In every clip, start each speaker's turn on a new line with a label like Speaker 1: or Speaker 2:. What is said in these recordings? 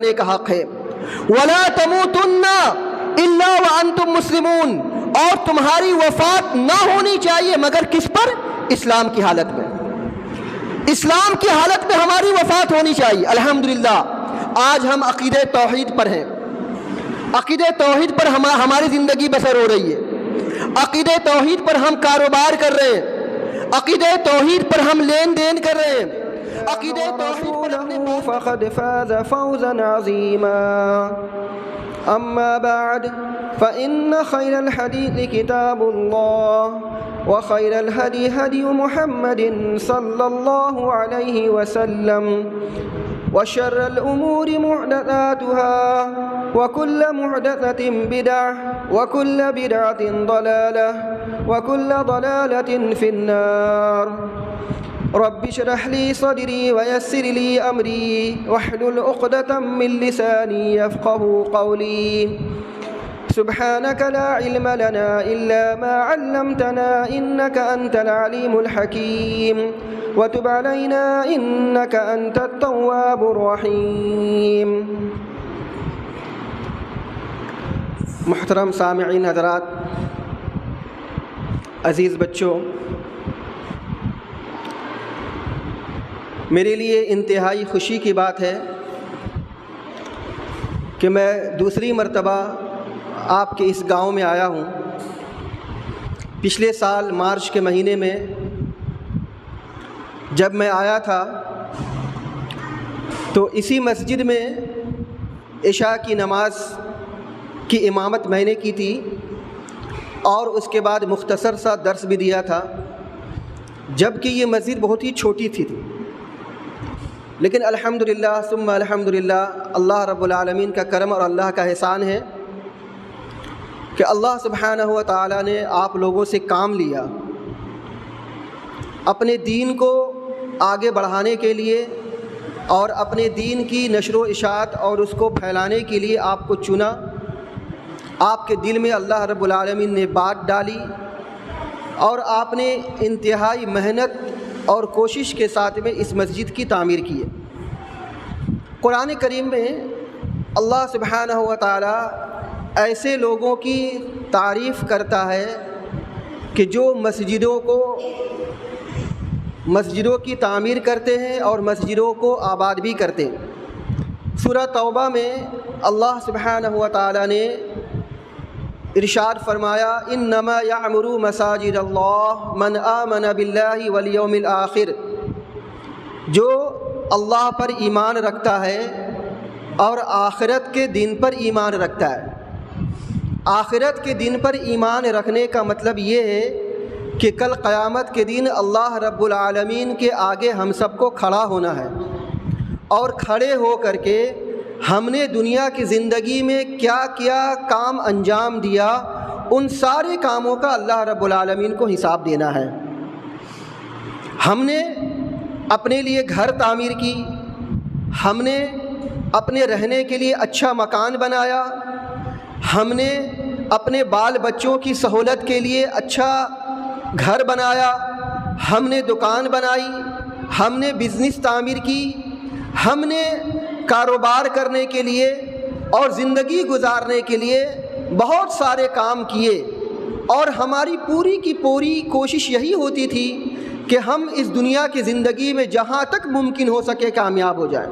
Speaker 1: نے کا حق ہے۔ وَلَا تَمُوتُنَّ إِلَّا وَأَنْتُمْ مُسْلِمُونَ، اور تمہاری وفات نہ ہونی چاہیے مگر کس پر؟ اسلام کی حالت میں، اسلام کی حالت میں ہماری وفات ہونی چاہیے۔ الحمدللہ آج ہم عقیدہ توحید پر ہیں، عقیدہ توحید پر ہماری زندگی بسر ہو رہی ہے، عقیدہ توحید پر ہم کاروبار کر رہے ہیں، عقیدہ توحید پر ہم لین دین کر رہے ہیں، عقیدہ توحید پر اپنے
Speaker 2: فقد فاز فوزا عظيما. أما بعد فإن خير الحديث كتاب الله، وخير الهدي هدي محمد صلى الله عليه وسلم، وشر الأمور محدثاتها، وكل محدثة بدعة، وكل بدعة ضلالة، وكل ضلالة في النار. رب اشرح لي صدري ويسر لي أمري واحلل عقدة من لساني يفقهوا قولي. سبحانك لا علم لنا إلا ما علمتنا إنك أنت العليم الحكيم، وتب علينا إنك أنت التواب الرحيم.
Speaker 1: محترم سامعین حضرات، عزیز بچوں، میرے لیے انتہائی خوشی کی بات ہے کہ میں دوسری مرتبہ آپ کے اس گاؤں میں آیا ہوں۔ پچھلے سال مارچ کے مہینے میں جب میں آیا تھا تو اسی مسجد میں عشاء کی نماز کی امامت میں نے کی تھی اور اس کے بعد مختصر سا درس بھی دیا تھا، جبکہ یہ مسجد بہت ہی چھوٹی تھی، لیکن الحمدللہ ثم الحمدللہ اللہ رب العالمین کا کرم اور اللہ کا احسان ہے کہ اللہ سبحانہ و تعالی نے آپ لوگوں سے کام لیا، اپنے دین کو آگے بڑھانے کے لیے اور اپنے دین کی نشر و اشاعت اور اس کو پھیلانے کے لیے آپ کو چنا۔ آپ کے دل میں اللہ رب العالمین نے بات ڈالی اور آپ نے انتہائی محنت اور کوشش کے ساتھ میں اس مسجد کی تعمیر کی ہے۔ قرآن کریم میں اللہ سبحانہ و تعالی ایسے لوگوں کی تعریف کرتا ہے کہ جو مسجدوں کی تعمیر کرتے ہیں اور مسجدوں کو آباد بھی کرتے ہیں۔ سورہ توبہ میں اللہ سبحانہ و تعالی نے ارشاد فرمایا، انما یعمر مساجد اللہ من آمن باللہ والیوم الآخر، جو اللہ پر ایمان رکھتا ہے اور آخرت کے دن پر ایمان رکھتا ہے۔ آخرت کے دن پر ایمان رکھنے کا مطلب یہ ہے کہ کل قیامت کے دن اللہ رب العالمین کے آگے ہم سب کو کھڑا ہونا ہے، اور کھڑے ہو کر کے ہم نے دنیا کی زندگی میں کیا کیا کام انجام دیا، ان سارے کاموں کا اللہ رب العالمین کو حساب دینا ہے۔ ہم نے اپنے لیے گھر تعمیر کی، ہم نے اپنے رہنے کے لیے اچھا مکان بنایا، ہم نے اپنے بال بچوں کی سہولت کے لیے اچھا گھر بنایا، ہم نے دکان بنائی، ہم نے بزنس تعمیر کی، ہم نے کاروبار کرنے کے لیے اور زندگی گزارنے کے لیے بہت سارے کام کیے، اور ہماری پوری کی پوری کوشش یہی ہوتی تھی کہ ہم اس دنیا کی زندگی میں جہاں تک ممکن ہو سکے کامیاب ہو جائیں۔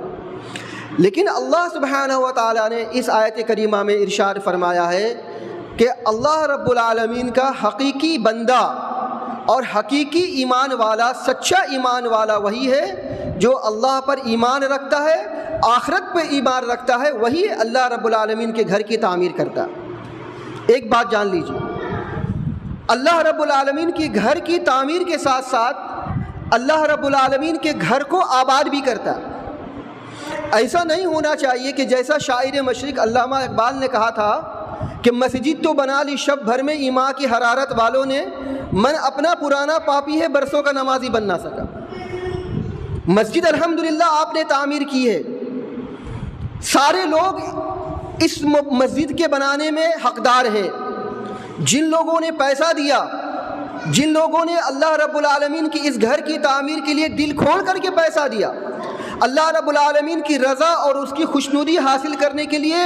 Speaker 1: لیکن اللہ سبحانہ و تعالیٰ نے اس آیت کریمہ میں ارشاد فرمایا ہے کہ اللہ رب العالمین کا حقیقی بندہ اور حقیقی ایمان والا، سچا ایمان والا وہی ہے جو اللہ پر ایمان رکھتا ہے، آخرت پہ ایمان رکھتا ہے، وہی اللہ رب العالمین کے گھر کی تعمیر کرتا ہے۔ ایک بات جان لیجیے، اللہ رب العالمین کی گھر کی تعمیر کے ساتھ ساتھ اللہ رب العالمین کے گھر کو آباد بھی کرتا ہے۔ ایسا نہیں ہونا چاہیے کہ جیسا شاعر مشرق علامہ اقبال نے کہا تھا کہ مسجد تو بنا لی شب بھر میں ایمان کی حرارت والوں نے، من اپنا پرانا پاپی ہے برسوں کا نمازی بن نہ سکا۔ مسجد الحمدللہ آپ نے تعمیر کی ہے، سارے لوگ اس مسجد کے بنانے میں حقدار ہیں، جن لوگوں نے پیسہ دیا، جن لوگوں نے اللہ رب العالمین کی اس گھر کی تعمیر کے لیے دل کھول کر کے پیسہ دیا، اللہ رب العالمین کی رضا اور اس کی خوشنودی حاصل کرنے کے لیے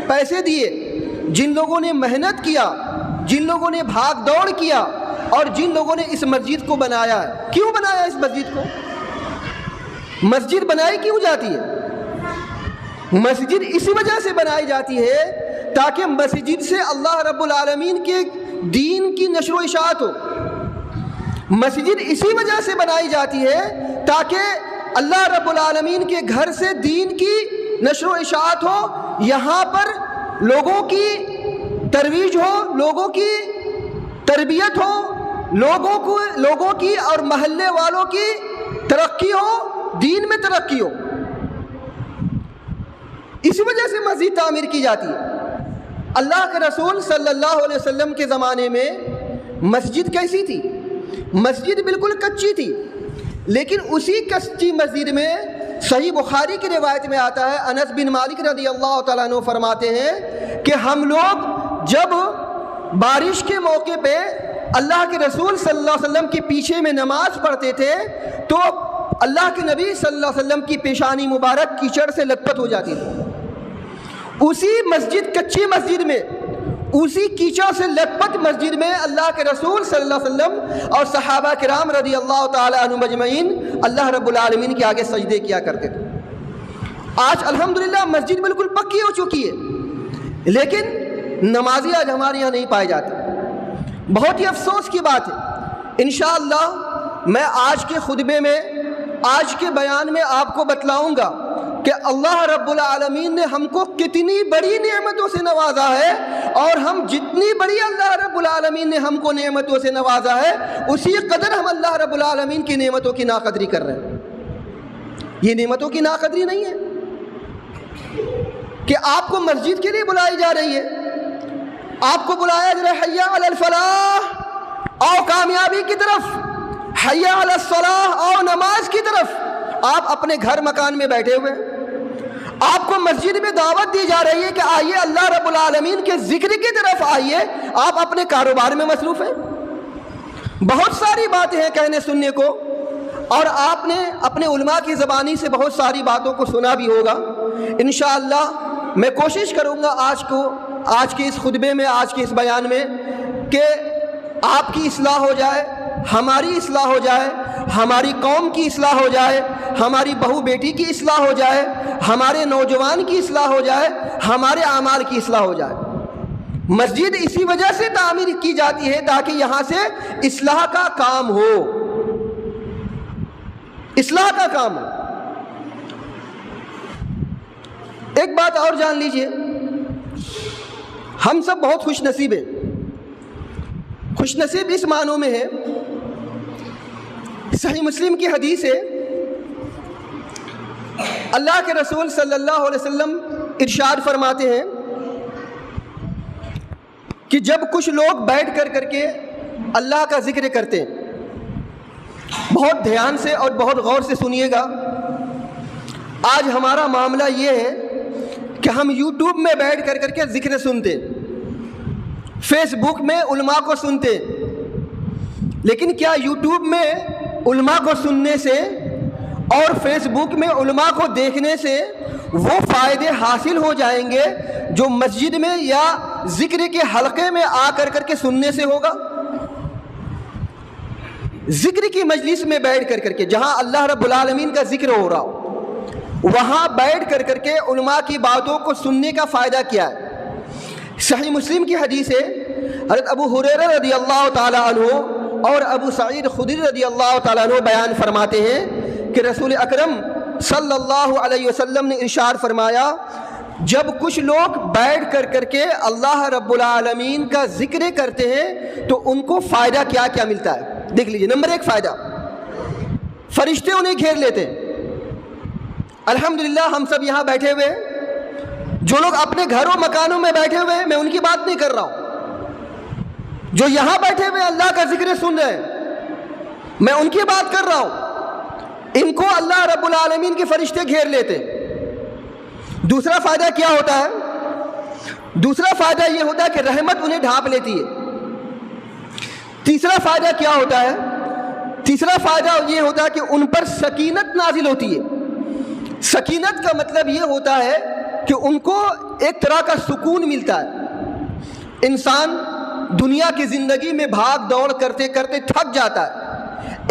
Speaker 1: پیسے دیے، جن لوگوں نے محنت کیا، جن لوگوں نے بھاگ دوڑ کیا، اور جن لوگوں نے اس مسجد کو بنایا ہے۔ کیوں بنایا اس مسجد کو؟ مسجد بنائی کیوں جاتی ہے؟ مسجد اسی وجہ سے بنائی جاتی ہے تاکہ مسجد سے اللہ رب العالمین کے دین کی نشر و اشاعت ہو۔ مسجد اسی وجہ سے بنائی جاتی ہے تاکہ اللہ رب العالمین کے گھر سے دین کی نشر و اشاعت ہو، یہاں پر لوگوں کی ترویج ہو، لوگوں کی تربیت ہو، لوگوں کی اور محلے والوں کی ترقی ہو، دین میں ترقی ہو۔ اسی وجہ سے مسجد تعمیر کی جاتی ہے۔ اللہ کے رسول صلی اللہ علیہ وسلم کے زمانے میں مسجد کیسی تھی؟ مسجد بالکل کچی تھی، لیکن اسی کچی مسجد میں صحیح بخاری کی روایت میں آتا ہے، انس بن مالک رضی اللہ تعالیٰ عنہ فرماتے ہیں کہ ہم لوگ جب بارش کے موقع پہ اللہ کے رسول صلی اللہ علیہ وسلم کے پیچھے میں نماز پڑھتے تھے تو اللہ کے نبی صلی اللہ علیہ وسلم کی پیشانی مبارک کیچڑ سے لت پت ہو جاتی تھی۔ اسی مسجد، کچی مسجد میں، اسی کیچڑ سے لت پت مسجد میں اللہ کے رسول صلی اللہ علیہ وسلم اور صحابہ کرام رضی اللہ تعالی عنہم اجمعین اللہ رب العالمین کے آگے سجدے کیا کرتے تھے۔ آج الحمدللہ مسجد بالکل پکی ہو چکی ہے، لیکن نمازی آج ہمارے یہاں نہیں پائے جاتے۔ بہت ہی افسوس کی بات ہے۔ انشاءاللہ میں آج کے خطبے میں، آج کے بیان میں آپ کو بتلاؤں گا کہ اللہ رب العالمین نے ہم کو کتنی بڑی نعمتوں سے نوازا ہے، اور ہم جتنی بڑی اللہ رب العالمین نے ہم کو نعمتوں سے نوازا ہے، اسی قدر ہم اللہ رب العالمین کی نعمتوں کی ناقدری کر رہے ہیں۔ یہ نعمتوں کی ناقدری نہیں ہے کہ آپ کو مسجد کے لیے بلائی جا رہی ہے، آپ کو بلایا جا رہا ہے حی علی الفلاح، آؤ کامیابی کی طرف، حی علی الصلاح، آؤ نماز کی طرف۔ آپ اپنے گھر مکان میں بیٹھے ہوئے، آپ کو مسجد میں دعوت دی جا رہی ہے کہ آئیے اللہ رب العالمین کے ذکر کی طرف آئیے، آپ اپنے کاروبار میں مصروف ہیں۔ بہت ساری باتیں ہیں کہنے سننے کو، اور آپ نے اپنے علماء کی زبانی سے بہت ساری باتوں کو سنا بھی ہوگا۔ انشاءاللہ میں کوشش کروں گا آج کے اس خطبے میں، آج کے اس بیان میں، کہ آپ کی اصلاح ہو جائے، ہماری اصلاح ہو جائے، ہماری قوم کی اصلاح ہو جائے، ہماری بہو بیٹی کی اصلاح ہو جائے، ہمارے نوجوان کی اصلاح ہو جائے، ہمارے اعمال کی اصلاح ہو جائے۔ مسجد اسی وجہ سے تعمیر کی جاتی ہے تاکہ یہاں سے اصلاح کا کام ہو، اصلاح کا کام ہو۔ ایک بات اور جان لیجئے، ہم سب بہت خوش نصیب ہیں۔ خوش نصیب اس معنوں میں ہے، صحیح مسلم کی حدیث ہے، اللہ کے رسول صلی اللہ علیہ وسلم ارشاد فرماتے ہیں کہ جب کچھ لوگ بیٹھ کر کے اللہ کا ذکر کرتے ہیں، بہت دھیان سے اور بہت غور سے سنیے گا۔ آج ہمارا معاملہ یہ ہے کہ ہم یوٹیوب میں بیٹھ کر کے ذکر سنتے، فیس بک میں علماء کو سنتے، لیکن کیا یوٹیوب میں علماء کو سننے سے اور فیس بک میں علماء کو دیکھنے سے وہ فائدے حاصل ہو جائیں گے جو مسجد میں یا ذکر کے حلقے میں آ کر کے سننے سے ہوگا؟ ذکر کی مجلس میں بیٹھ کر کے، جہاں اللہ رب العالمین کا ذکر ہو رہا ہو، وہاں بیٹھ کر کے علماء کی باتوں کو سننے کا فائدہ کیا ہے؟ صحیح مسلم کی حدیث ہے، حضرت ابو ہریرہ رضی اللہ تعالیٰ عنہ اور ابو سعید خدری رضی اللہ تعالیٰ عنہ بیان فرماتے ہیں کہ رسول اکرم صلی اللہ علیہ وسلم نے ارشاد فرمایا، جب کچھ لوگ بیٹھ کر کے اللہ رب العالمین کا ذکر کرتے ہیں تو ان کو فائدہ کیا کیا ملتا ہے؟ دیکھ لیجئے، نمبر 1 فائدہ، فرشتے انہیں گھیر لیتے ہیں۔ الحمدللہ ہم سب یہاں بیٹھے ہوئے ہیں، جو لوگ اپنے گھروں مکانوں میں بیٹھے ہوئے ہیں، میں ان کی بات نہیں کر رہا ہوں، جو یہاں بیٹھے ہوئے اللہ کا ذکر سن رہے ہیں، میں ان کی بات کر رہا ہوں۔ ان کو اللہ رب العالمین کے فرشتے گھیر لیتے۔ دوسرا فائدہ کیا ہوتا ہے؟ دوسرا فائدہ یہ ہوتا ہے کہ رحمت انہیں ڈھانپ لیتی ہے۔ تیسرا فائدہ کیا ہوتا ہے؟ تیسرا فائدہ یہ ہوتا ہے کہ ان پر سکینت نازل ہوتی ہے۔ سکینت کا مطلب یہ ہوتا ہے کہ ان کو ایک طرح کا سکون ملتا ہے. انسان دنیا کی زندگی میں بھاگ دوڑ کرتے کرتے تھک جاتا ہے.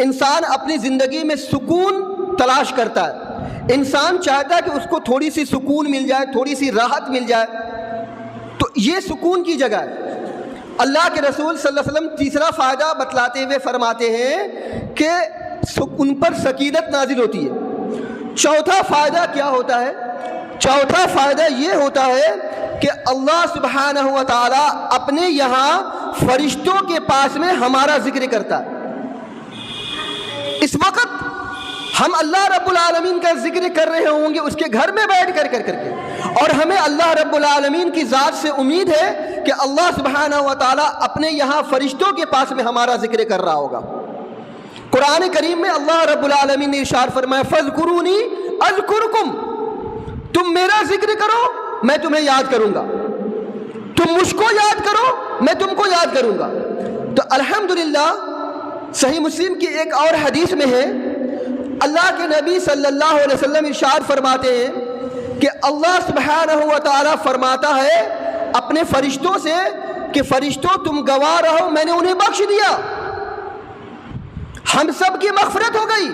Speaker 1: انسان اپنی زندگی میں سکون تلاش کرتا ہے. انسان چاہتا ہے کہ اس کو تھوڑی سی سکون مل جائے, تھوڑی سی راحت مل جائے. تو یہ سکون کی جگہ ہے. اللہ کے رسول صلی اللہ علیہ وسلم تیسرا فائدہ بتلاتے ہوئے فرماتے ہیں کہ ان پر سکینت نازل ہوتی ہے. چوتھا فائدہ کیا ہوتا ہے؟ چوتھا فائدہ یہ ہوتا ہے کہ اللہ سبحانہ و تعالی اپنے یہاں فرشتوں کے پاس میں ہمارا ذکر کرتا ہے. اس وقت ہم اللہ رب العالمین کا ذکر کر رہے ہوں گے اس کے گھر میں بیٹھ کر کے, اور ہمیں اللہ رب العالمین کی ذات سے امید ہے کہ اللہ سبحانہ و تعالی اپنے یہاں فرشتوں کے پاس میں ہمارا ذکر کر رہا ہوگا. قرآن کریم میں اللہ رب العالمین نے ارشاد فرمایا فاذکرونی اذکرکم, تم میرا ذکر کرو میں تمہیں یاد کروں گا, تم مجھ کو یاد کرو میں تم کو یاد کروں گا. تو الحمدللہ صحیح مسلم کی ایک اور حدیث میں ہے اللہ کے نبی صلی اللہ علیہ وسلم ارشاد فرماتے ہیں کہ اللہ سبحانہ و تعالی فرماتا ہے اپنے فرشتوں سے کہ فرشتوں تم گواہ رہو میں نے انہیں بخش دیا, ہم سب کی مغفرت ہو گئی.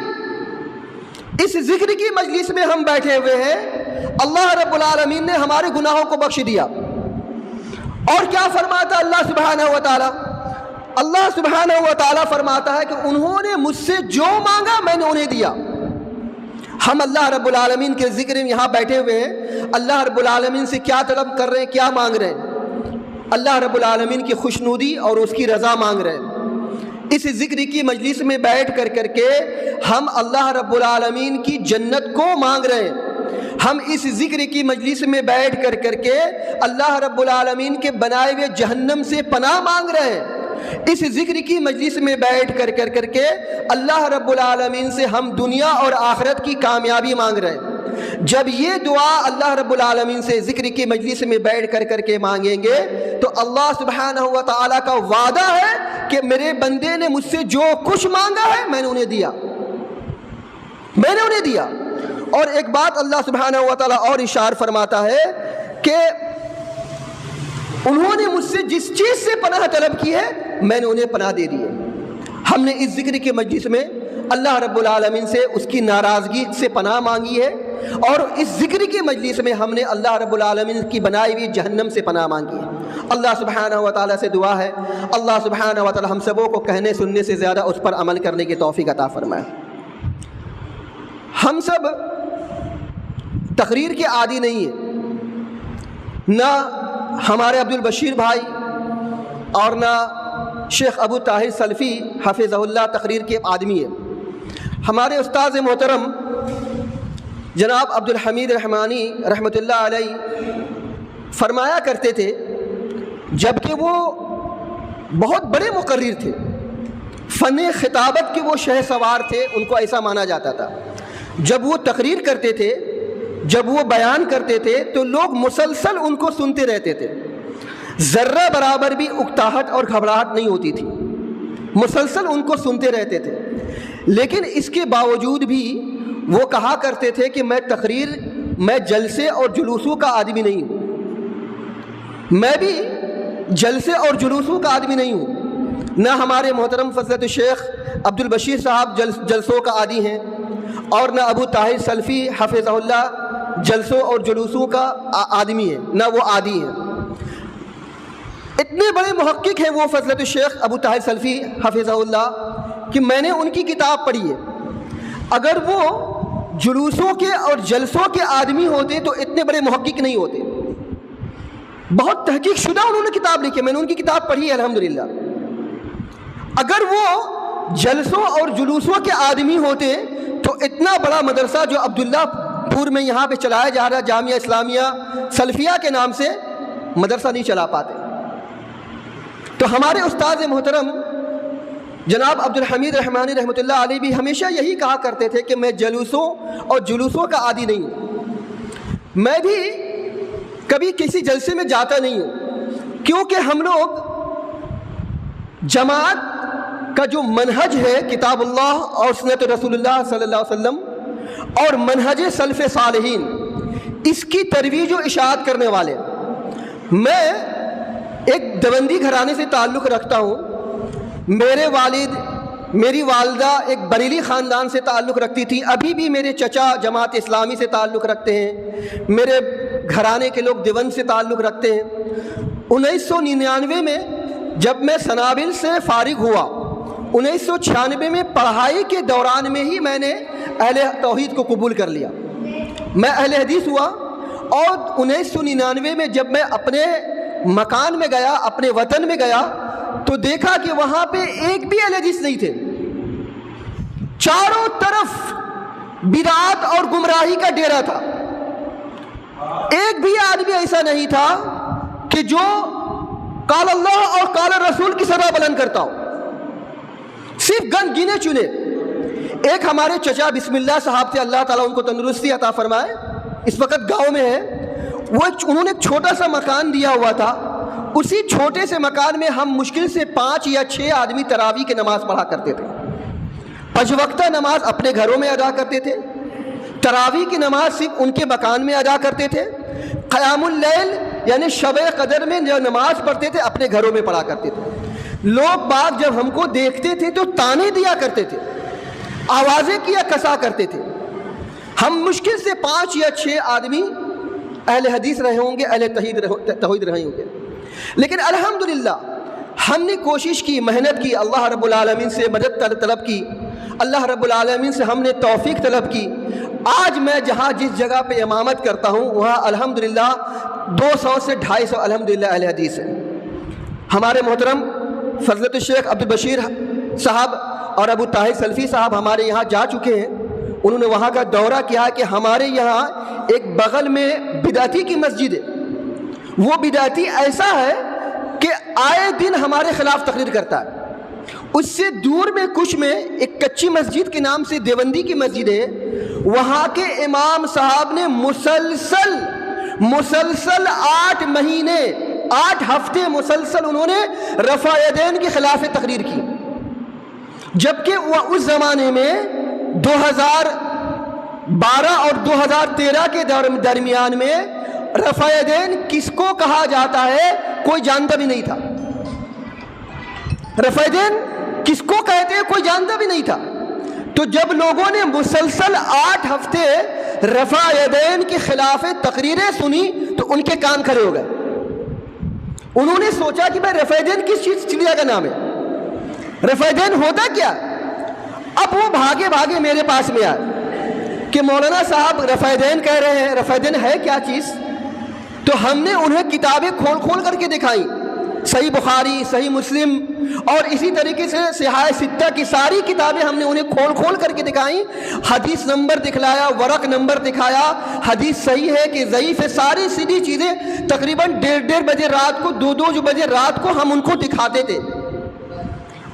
Speaker 1: اس ذکر کی مجلس میں ہم بیٹھے ہوئے ہیں, اللہ رب العالمین نے ہمارے گناہوں کو بخش دیا. اور کیا فرماتا اللہ سبحانہ و تعالی؟ اللہ سبحانہ و تعالی فرماتا ہے کہ انہوں نے مجھ سے جو مانگا میں نے انہیں دیا. ہم اللہ رب العالمین کے ذکر میں یہاں بیٹھے ہوئے ہیں, اللہ رب العالمین سے کیا طلب کر رہے ہیں, کیا مانگ رہے ہیں؟ اللہ رب العالمین کی خوشنودی اور اس کی رضا مانگ رہے ہیں. اس ذکر کی مجلس میں بیٹھ کر کے ہم اللہ رب العالمین کی جنت کو مانگ رہے ہیں. ہم اس ذکر کی مجلس میں بیٹھ کر کے اللہ رب العالمین کے بنائے ہوئے جہنم سے پناہ مانگ رہے ہیں. اس ذکر کی مجلس میں بیٹھ کر کے اللہ رب العالمین سے ہم دنیا اور آخرت کی کامیابی مانگ رہے ہیں. جب یہ دعا اللہ رب العالمین سے ذکر کی مجلس میں بیٹھ کر کے مانگیں گے تو اللہ سبحانہ و تعالیٰ کا وعدہ ہے کہ میرے بندے نے مجھ سے جو کچھ مانگا ہے میں نے انہیں دیا, میں نے انہیں دیا. اور ایک بات اللہ سبحانہ و تعالیٰ اور ارشاد فرماتا ہے کہ انہوں نے مجھ سے جس چیز سے پناہ طلب کی ہے میں نے انہیں پناہ دے دی ہے. ہم نے اس ذکر کی مجلس میں اللہ رب العالمین سے اس کی ناراضگی سے پناہ مانگی ہے, اور اس ذکر کی مجلس میں ہم نے اللہ رب العالمین کی بنائی ہوئی جہنم سے پناہ مانگی ہے. اللہ سبحانہ و تعالیٰ سے دعا ہے اللہ سبحانہ و تعالیٰ ہم سبوں کو کہنے سننے سے زیادہ اس پر عمل کرنے کی توفیق عطا فرمائے. ہم سب تقریر کے عادی نہیں ہیں, نہ ہمارے عبد البشیر بھائی اور نہ شیخ ابو طاہر سلفی حفظہ اللہ تقریر کے آدمی ہیں. ہمارے استاذ محترم جناب عبد الحمید رحمانی رحمۃ اللہ علیہ فرمایا کرتے تھے, جبکہ وہ بہت بڑے مقرر تھے, فن خطابت کے وہ شہ سوار تھے, ان کو ایسا مانا جاتا تھا. جب وہ تقریر کرتے تھے, جب وہ بیان کرتے تھے تو لوگ مسلسل ان کو سنتے رہتے تھے, ذرہ برابر بھی اکتاہٹ اور گھبراہٹ نہیں ہوتی تھی, مسلسل ان کو سنتے رہتے تھے. لیکن اس کے باوجود بھی وہ کہا کرتے تھے کہ میں جلسے اور جلوسوں کا آدمی نہیں ہوں, میں بھی جلسے اور جلوسوں کا آدمی نہیں ہوں. نہ ہمارے محترم فضلت الشیخ عبد البشیر صاحب جلسوں کا عادی ہیں, اور نہ ابو طاہر سلفی حفظہ اللہ جلسوں اور جلوسوں کا آدمی ہے, نہ وہ عادی ہیں. اتنے بڑے محقق ہیں وہ فضلت الشیخ ابو طاہر سلفی حفظہ اللہ کہ میں نے ان کی کتاب پڑھی ہے. اگر وہ جلوسوں کے اور جلسوں کے آدمی ہوتے تو اتنے بڑے محقق نہیں ہوتے. بہت تحقیق شدہ انہوں نے کتاب لکھی, میں نے ان کی کتاب پڑھی ہے الحمدللہ. اگر وہ جلسوں اور جلوسوں کے آدمی ہوتے تو اتنا بڑا مدرسہ جو عبداللہ پور میں یہاں پہ چلایا جا رہا ہے جامعہ اسلامیہ سلفیہ کے نام سے, مدرسہ نہیں چلا پاتے. تو ہمارے استاذ محترم جناب عبد الحمید رحمانی رحمۃ اللہ علیہ بھی ہمیشہ یہی کہا کرتے تھے کہ میں جلوسوں اور جلوسوں کا عادی نہیں ہوں, میں بھی کبھی کسی جلسے میں جاتا نہیں ہوں, کیونکہ ہم لوگ جماعت کا جو منہج ہے کتاب اللہ اور سنت رسول اللہ صلی اللہ علیہ وسلم, اور منہج سلف صالحین، اس کی ترویج و اشاعت کرنے والے۔ میں ایک دیوبندی گھرانے سے تعلق رکھتا ہوں، میرے والد، میری والدہ ایک بریلی خاندان سے تعلق رکھتی تھی، ابھی بھی میرے چچا جماعت اسلامی سے تعلق رکھتے ہیں، میرے گھرانے کے لوگ دیوبند سے تعلق رکھتے ہیں۔ 1999 میں جب میں سنابل سے فارغ ہوا، 1996 میں پڑھائی کے دوران میں ہی میں نے اہل توحید کو قبول کر لیا، میں اہل حدیث ہوا۔ اور 1999 میں جب میں اپنے مکان میں گیا، اپنے وطن میں گیا، تو دیکھا کہ وہاں پہ ایک بھی اہل حدیث نہیں تھے، چاروں طرف بدعات اور گمراہی کا ڈیرا تھا۔ ایک بھی آدمی ایسا نہیں تھا کہ جو قال اللہ اور قال رسول کی صدا بلند کرتا ہو، صرف گنے چنے۔ ایک ہمارے چچا بسم اللہ صاحب تھے، اللہ تعالیٰ ان کو تندرستی عطا فرمائے، اس وقت گاؤں میں ہے، انہوں نے ایک چھوٹا سا مکان دیا ہوا تھا، اسی چھوٹے سے مکان میں ہم مشکل سے 5 یا 6 آدمی تراویح کی نماز پڑھا کرتے تھے۔ 5 وقتہ نماز اپنے گھروں میں ادا کرتے تھے، تراویح کی نماز صرف ان کے مکان میں ادا کرتے تھے، قیام اللیل یعنی شب قدر میں جو نماز پڑھتے تھے اپنے گھروں میں پڑھا کرتے تھے۔ لوگ باغ جب ہم کو دیکھتے تھے تو تانے دیا کرتے تھے، آوازیں کیا کسا کرتے تھے۔ ہم مشکل سے 5 یا 6 آدمی اہل حدیث رہے ہوں گے، اہل توحید رہے ہوں گے، لیکن الحمدللہ ہم نے کوشش کی، محنت کی، اللہ رب العالمین سے مدد طلب کی، اللہ رب العالمین سے ہم نے توفیق طلب کی۔ آج میں جس جگہ پہ امامت کرتا ہوں وہاں الحمدللہ 200 سے 250 الحمدللہ اہل حدیث ہیں۔ ہمارے محترم فضلت الشیخ عبدالبشیر صاحب اور ابو طاہر سلفی صاحب ہمارے یہاں جا چکے ہیں، انہوں نے وہاں کا دورہ کیا کہ ہمارے یہاں ایک بغل میں بدعتی کی مسجد ہے، وہ بدعتی ایسا ہے کہ آئے دن ہمارے خلاف تقریر کرتا ہے۔ اس سے دور میں کچھ میں ایک کچی مسجد کے نام سے دیوبندی کی مسجد ہے، وہاں کے امام صاحب نے مسلسل 8 مہینے 8 ہفتے مسلسل انہوں نے رفع یدین کے خلاف تقریر کی، جبکہ وہ اس زمانے میں 2012 اور 2013 کے درمیان میں رفع یدین کس کو کہا جاتا ہے کوئی جانتا بھی نہیں تھا، رفع یدین کس کو کہتے ہیں کوئی جانتا بھی نہیں تھا۔ تو جب لوگوں نے مسلسل 8 ہفتے رفع یدین کے خلاف تقریریں سنی تو ان کے کان کھڑے ہو گئے، انہوں نے سوچا کہ بھائی رفع یدین کس چڑیا کا نام ہے، رفع یدین ہوتا کیا؟ اب وہ بھاگے میرے پاس میں آئے کہ مولانا صاحب رفع یدین کہہ رہے ہیں، رفع یدین ہے کیا چیز؟ تو ہم نے انہیں کتابیں کھول کر کے دکھائیں، صحیح بخاری، صحیح مسلم اور اسی طریقے سے صحاح ستہ کی ساری کتابیں ہم نے انہیں کھول کر کے دکھائیں، حدیث نمبر دکھلایا، ورق نمبر دکھایا، حدیث صحیح ہے کہ ضعیف ہے، ساری سیدھی چیزیں تقریباً 1:30 بجے رات کو 2 بجے رات کو ہم ان کو دکھاتے تھے،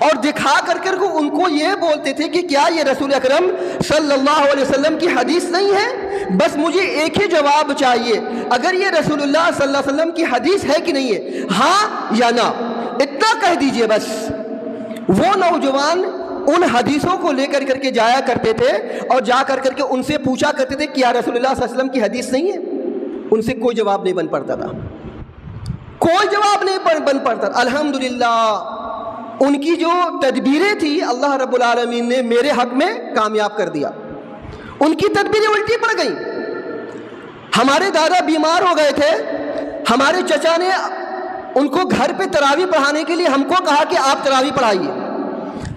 Speaker 1: اور دکھا کر ان کو یہ بولتے تھے کہ کیا یہ رسول اکرم صلی اللہ علیہ وسلم کی حدیث نہیں ہے؟ بس مجھے ایک ہی جواب چاہیے، اگر یہ رسول اللہ صلی اللہ علیہ وسلم کی حدیث ہے کہ نہیں ہے، ہاں یا نہ، اتنا کہہ دیجئے بس۔ وہ نوجوان ان حدیثوں کو لے کر کے جایا کرتے تھے اور جا کر کے ان سے پوچھا کرتے تھے کیا رسول اللہ صلی اللہ علیہ وسلم کی حدیث نہیں ہے؟ ان سے کوئی جواب نہیں بن پڑتا تھا، کوئی جواب نہیں بن پڑتا۔ الحمدللہ ان کی جو تدبیریں تھی اللہ رب العالمین نے میرے حق میں کامیاب کر دیا، ان کی تدبیریں الٹی پڑ گئیں۔ ہمارے دادا بیمار ہو گئے تھے، ہمارے چچا نے ان کو گھر پہ تراویح پڑھانے کے لیے ہم کو کہا کہ آپ تراویح پڑھائیے۔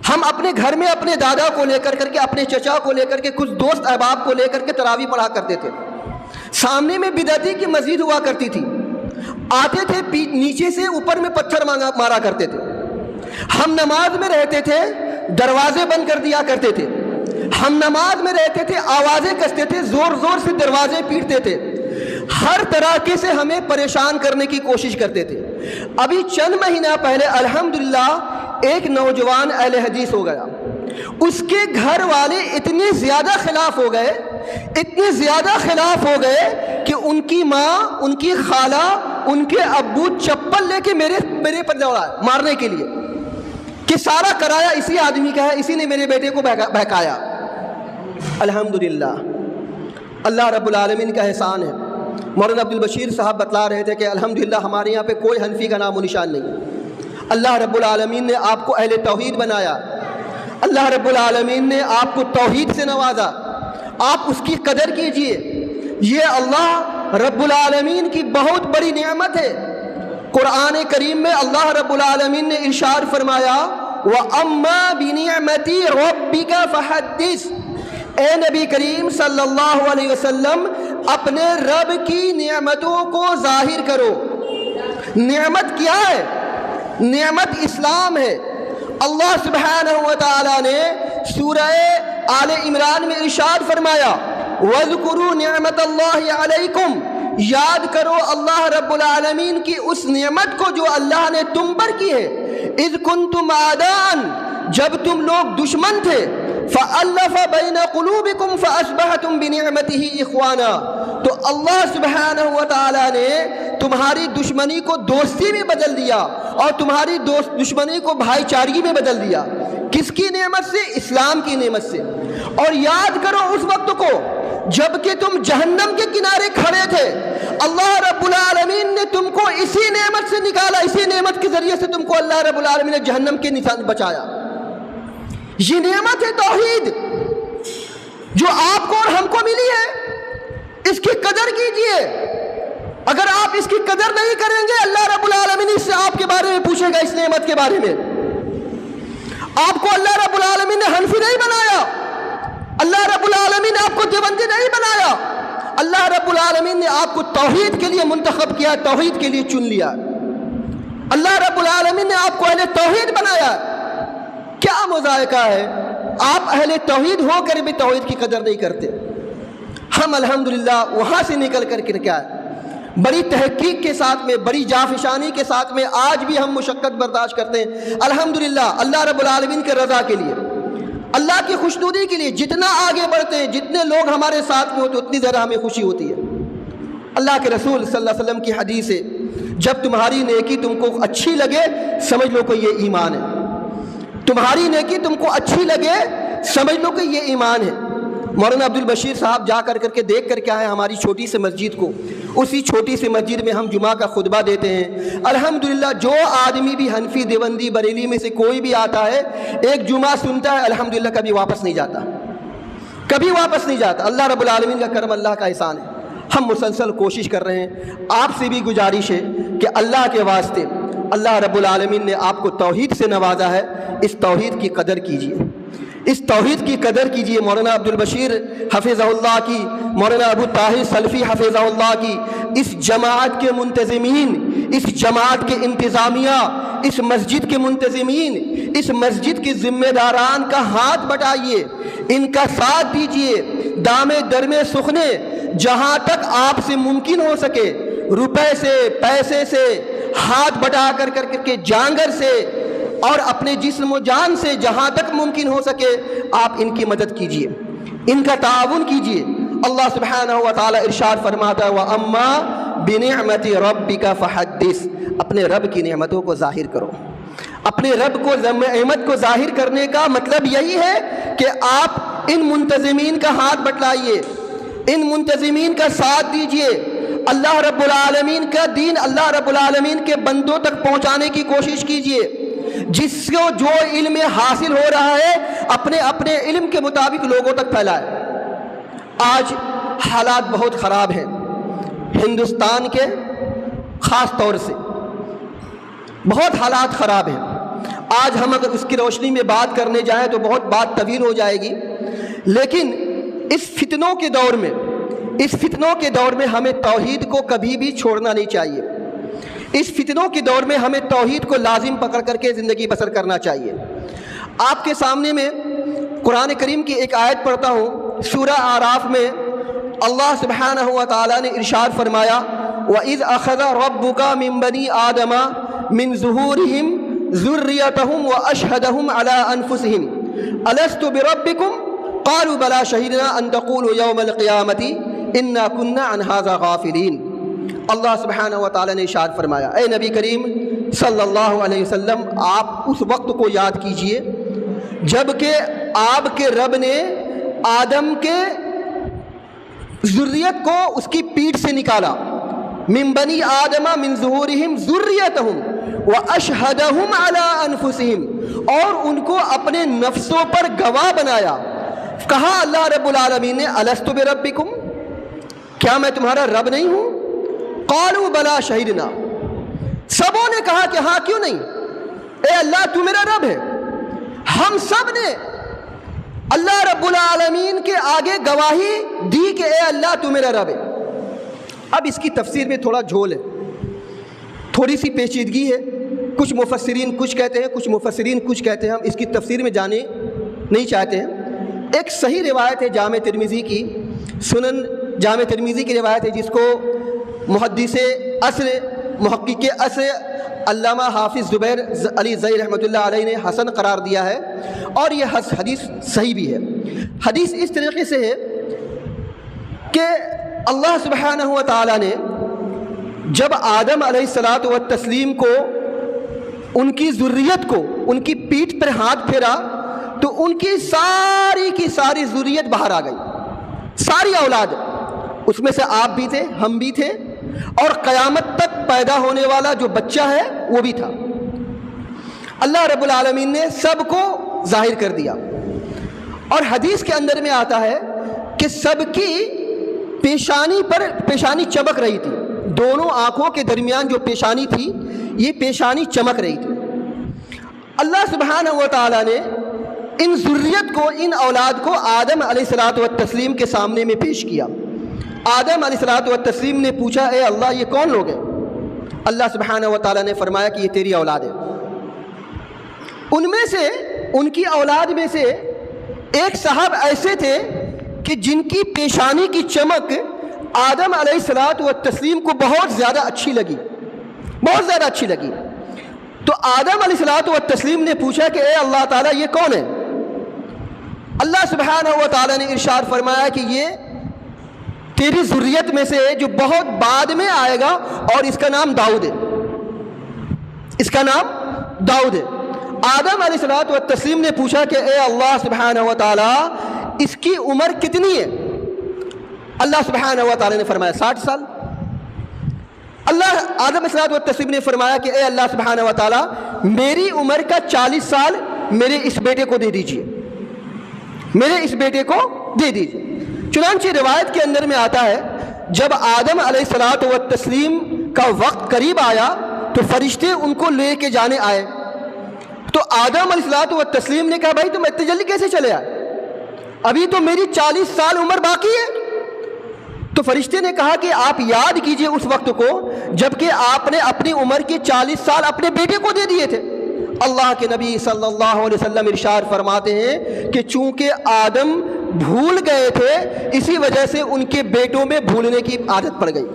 Speaker 1: ہم اپنے گھر میں اپنے دادا کو لے کر کے، اپنے چچا کو لے کر کے، کچھ دوست احباب کو لے کر کے تراویح پڑھا کرتے تھے۔ سامنے میں بدعتی کی مسجد ہوا کرتی تھی، آتے تھے نیچے سے اوپر میں پتھر مارا کرتے تھے۔ ہم نماز میں رہتے تھے، دروازے بند کر دیا کرتے تھے، ہم نماز میں رہتے تھے، آوازیں کستے تھے، زور سے دروازے پیٹتے تھے، ہر طرح سے ہمیں پریشان کرنے کی کوشش کرتے تھے۔ ابھی چند مہینہ پہلے الحمدللہ ایک نوجوان اہل حدیث ہو گیا، اس کے گھر والے اتنے زیادہ خلاف ہو گئے کہ ان کی ماں، ان کی خالہ، ان کے ابو چپل لے کے میرے پر دوڑا مارنے کے لیے کہ سارا کرایہ اسی آدمی کا ہے، اسی نے میرے بیٹے کو بہکایا۔ الحمدللہ اللہ رب العالمین کا احسان ہے۔ مولانا عبدالبشیر صاحب بتلا رہے تھے کہ الحمدللہ ہمارے یہاں پہ کوئی حنفی کا نام و نشان نہیں۔ اللہ رب العالمین نے آپ کو اہل توحید بنایا، اللہ رب العالمین نے آپ کو توحید سے نوازا، آپ اس کی قدر کیجئے۔ یہ اللہ رب العالمین کی بہت بڑی نعمت ہے۔ قرآن کریم میں اللہ رب العالمین نے ارشاد فرمایا وَأَمَّا بِنِعْمَتِ رَبِّكَ فَحَدِّثْ، اے نبی کریم صلی اللہ علیہ وسلم اپنے رب کی نعمتوں کو ظاہر کرو۔ نعمت کیا ہے؟ نعمت اسلام ہے۔ اللہ سبحانہ و تعالی نے سورہ آل عمران میں ارشاد فرمایا وَاذْكُرُوا نِعْمَةَ اللَّهِ عَلَيْكُمْ، یاد کرو اللہ رب العالمین کی اس نعمت کو جو اللہ نے تم پر کی ہے۔ اذ کنتم اعداء، جب تم لوگ دشمن تھے، فألف بین قلوبکم فاصبحتم بنعمته اخوانا، تو اللہ سبحانہ و تعالی نے تمہاری دشمنی کو دوستی میں بدل دیا اور تمہاری دشمنی کو بھائی چارگی میں بدل دیا۔ کس کی نعمت سے؟ اسلام کی نعمت سے۔ اور یاد کرو اس وقت کو جب کہ تم جہنم کے کنارے کھڑے تھے، اللہ رب العالمین نے تم کو اسی نعمت سے نکالا، اسی نعمت کے ذریعے سے تم کو اللہ رب العالمین نے جہنم کے نشان بچایا۔ یہ نعمت ہے توحید جو آپ کو اور ہم کو ملی ہے، اس کی قدر کیجئے۔ اگر آپ اس کی قدر نہیں کریں گے، اللہ رب العالمین اس سے آپ کے بارے میں پوچھے گا، اس نعمت کے بارے میں۔ آپ کو اللہ رب العالمین نے حنفی نہیں بنایا، اللہ رب العالمین نے آپ کو دیوبندی نہیں بنایا، اللہ رب العالمین نے آپ کو توحید کے لیے منتخب کیا، توحید کے لیے چن لیا۔ اللہ رب العالمین نے آپ کو اہل توحید بنایا۔ کیا مذائقہ ہے، آپ اہل توحید ہو کر بھی توحید کی قدر نہیں کرتے۔ ہم الحمدللہ وہاں سے نکل کر کے کیا ہے، بڑی تحقیق کے ساتھ میں، بڑی جافشانی کے ساتھ میں آج بھی ہم مشقت برداشت کرتے ہیں الحمدللہ اللہ رب العالمین کے رضا کے لیے، اللہ کی خوشنودی کے لیے۔ جتنا آگے بڑھتے ہیں، جتنے لوگ ہمارے ساتھ میں ہوتے اتنی زیادہ ہمیں خوشی ہوتی ہے۔ اللہ کے رسول صلی اللہ علیہ وسلم کی حدیث ہے جب تمہاری نیکی تم کو اچھی لگے سمجھ لو کہ یہ ایمان ہے۔ تمہاری نیکی تم کو اچھی لگے سمجھ لو کہ یہ ایمان ہے۔ مولانا عبدالبشیر صاحب جا کر کے دیکھ کر کے آئے ہماری چھوٹی سی مسجد کو، اسی چھوٹی سی مسجد میں ہم جمعہ کا خطبہ دیتے ہیں۔ الحمدللہ جو آدمی بھی حنفی، دیوبندی، بریلی میں سے کوئی بھی آتا ہے، ایک جمعہ سنتا ہے، الحمدللہ کبھی واپس نہیں جاتا، کبھی واپس نہیں جاتا۔ اللہ رب العالمین کا کرم، اللہ کا احسان ہے۔ ہم مسلسل کوشش کر رہے ہیں، آپ سے بھی گزارش ہے کہ اللہ کے واسطے اللہ رب العالمین نے آپ کو توحید سے نوازا ہے، اس توحید کی قدر کیجیے، اس توحید کی قدر کیجیے۔ مولانا عبدالبشیر حفظہ اللہ کی، مولانا ابو طاہر سلفی حفظہ اللہ کی، اس جماعت کے منتظمین، اس جماعت کے انتظامیہ، اس مسجد کے منتظمین، اس مسجد کے ذمہ داران کا ہاتھ بٹائیے، ان کا ساتھ دیجیے، دامے درمے سخنے، جہاں تک آپ سے ممکن ہو سکے، روپے سے، پیسے سے، ہاتھ بٹا کر کے، جانگر سے اور اپنے جسم و جان سے، جہاں تک ممکن ہو سکے آپ ان کی مدد کیجئے، ان کا تعاون کیجئے۔ اللہ سبحانہ و تعالی ارشاد فرماتا ہے وَأَمَّا بِنِعْمَةِ رَبِّكَ فَحَدِّثْ، اپنے رب کی نعمتوں کو ظاہر کرو۔ اپنے رب کو نعمت کو ظاہر کرنے کا مطلب یہی ہے کہ آپ ان منتظمین کا ہاتھ بٹلائیے، ان منتظمین کا ساتھ دیجئے، اللہ رب العالمین کا دین اللہ رب العالمین کے بندوں تک پہنچانے کی کوشش کیجئے۔ جس کو جو علم حاصل ہو رہا ہے اپنے اپنے علم کے مطابق لوگوں تک پھیلائے۔ آج حالات بہت خراب ہیں ہندوستان کے، خاص طور سے بہت حالات خراب ہیں۔ آج ہم اگر اس کی روشنی میں بات کرنے جائیں تو بہت بات طویل ہو جائے گی، لیکن اس فتنوں کے دور میں، اس فتنوں کے دور میں ہمیں توحید کو کبھی بھی چھوڑنا نہیں چاہیے۔ اس فتنوں کے دور میں ہمیں توحید کو لازم پکڑ کر کے زندگی بسر کرنا چاہیے۔ آپ کے سامنے میں قرآن کریم کی ایک آیت پڑھتا ہوں، سورہ اعراف میں اللہ سبحانہ و تعالیٰ نے ارشاد فرمایا وَإِذْ أَخَذَ رَبُّكَ مِن بَنِي آدَمَ مِن ظُهُورِهِمْ ذُرِّيَّتَهُمْ وَأَشْهَدَهُمْ عَلَىٰ أَنفُسِهِمْ أَلَسْتُ بِرَبِّكُمْ قَالُوا بَلَىٰ شَهِدْنَا أَن تَقُولُوا يَوْمَ الْقِيَامَةِ إِنَّا كُنَّا عَنْ هَٰذَا غَافِلِينَ۔ اللہ سبحانہ و تعالیٰ نے ارشاد فرمایا اے نبی کریم صلی اللہ علیہ وسلم، آپ اس وقت کو یاد کیجئے جب کہ آپ کے رب نے آدم کے ذریت کو اس کی پیٹھ سے نکالا، من بنی آدم من ظہورہم ذریتہم واشہدہم علی انفسہم، اور ان کو اپنے نفسوں پر گواہ بنایا۔ کہا اللہ رب العالمین نے الست بربکم، کیا میں تمہارا رب نہیں ہوں؟ قالوا بلا شہدنا، سبوں نے کہا کہ ہاں کیوں نہیں، اے اللہ تو میرا رب ہے۔ ہم سب نے اللہ رب العالمین کے آگے گواہی دی کہ اے اللہ تو میرا رب ہے۔ اب اس کی تفسیر میں تھوڑا جھول ہے، تھوڑی سی پیچیدگی ہے، کچھ مفسرین کچھ کہتے ہیں، کچھ مفسرین کچھ کہتے ہیں، ہم اس کی تفسیر میں جانے نہیں چاہتے ہیں۔ ایک صحیح روایت ہے جامع ترمذی کی، سنن جامع ترمذی کی روایت ہے، جس کو محدث عصر محقق عصر علامہ حافظ زبیر علی زئی رحمۃ اللہ علیہ نے حسن قرار دیا ہے، اور یہ حدیث صحیح بھی ہے۔ حدیث اس طریقے سے ہے کہ اللہ سبحانہ و تعالیٰ نے جب آدم علیہ الصلاۃ والتسلیم کو، ان کی ذریت کو، ان کی پیٹھ پر ہاتھ پھیرا تو ان کی ساری ذریت باہر آ گئی، ساری اولاد، اس میں سے آپ بھی تھے، ہم بھی تھے، اور قیامت تک پیدا ہونے والا جو بچہ ہے وہ بھی تھا۔ اللہ رب العالمین نے سب کو ظاہر کر دیا، اور حدیث کے اندر میں آتا ہے کہ سب کی پیشانی چمک رہی تھی، دونوں آنکھوں کے درمیان جو پیشانی تھی یہ پیشانی چمک رہی تھی۔ اللہ سبحانہ و تعالیٰ نے ان ذریت کو، ان اولاد کو آدم علیہ الصلوۃ والتسلیم کے سامنے میں پیش کیا۔ آدم علیہ الصلوۃ والتسلیم نے پوچھا اے اللہ یہ کون لوگ ہیں؟ اللہ سبحانہ و تعالیٰ نے فرمایا کہ یہ تیری اولاد ہے۔ ان میں سے، ان کی اولاد میں سے ایک صاحب ایسے تھے کہ جن کی پیشانی کی چمک آدم علیہ الصلوۃ والتسلیم کو بہت زیادہ اچھی لگی، بہت زیادہ اچھی لگی۔ تو آدم علیہ الصلوۃ والتسلیم نے پوچھا کہ اے اللہ تعالیٰ یہ کون ہے؟ اللہ سبحانہ و تعالیٰ نے ارشاد فرمایا کہ یہ تیری ذریت میں سے جو بہت بعد میں آئے گا، اور اس کا نام داؤد ہے، اس کا نام داؤد ہے۔ آدم علیہ الصلوۃ والتسلیم نے پوچھا کہ اے اللہ سبحانہ و تعالیٰ اس کی عمر کتنی ہے؟ اللہ سبحانہ و تعالیٰ نے فرمایا 60 سال۔ اللہ آدم علیہ الصلوۃ والتسلیم نے فرمایا کہ اے اللہ سبحانہ و تعالیٰ میری عمر کا 40 سال میرے اس بیٹے کو دے دیجیے، میرے اس بیٹے کو دے دیجیے۔ چنانچہ روایت کے اندر میں آتا ہے جب آدم علیہ الصلوۃ والتسلیم کا وقت قریب آیا تو فرشتے ان کو لے کے جانے آئے، تو آدم علیہ الصلوۃ والتسلیم نے کہا بھائی تم اتنی جلدی کیسے چلے آئے؟ ابھی تو میری 40 سال عمر باقی ہے۔ تو فرشتے نے کہا کہ آپ یاد کیجئے اس وقت کو جبکہ آپ نے اپنی عمر کے 40 سال اپنے بیٹے کو دے دیے تھے۔ اللہ کے نبی صلی اللہ علیہ وسلم ارشاد فرماتے ہیں کہ چونکہ آدم بھول گئے تھے اسی وجہ سے ان کے بیٹوں میں بھولنے کی عادت پڑ گئی۔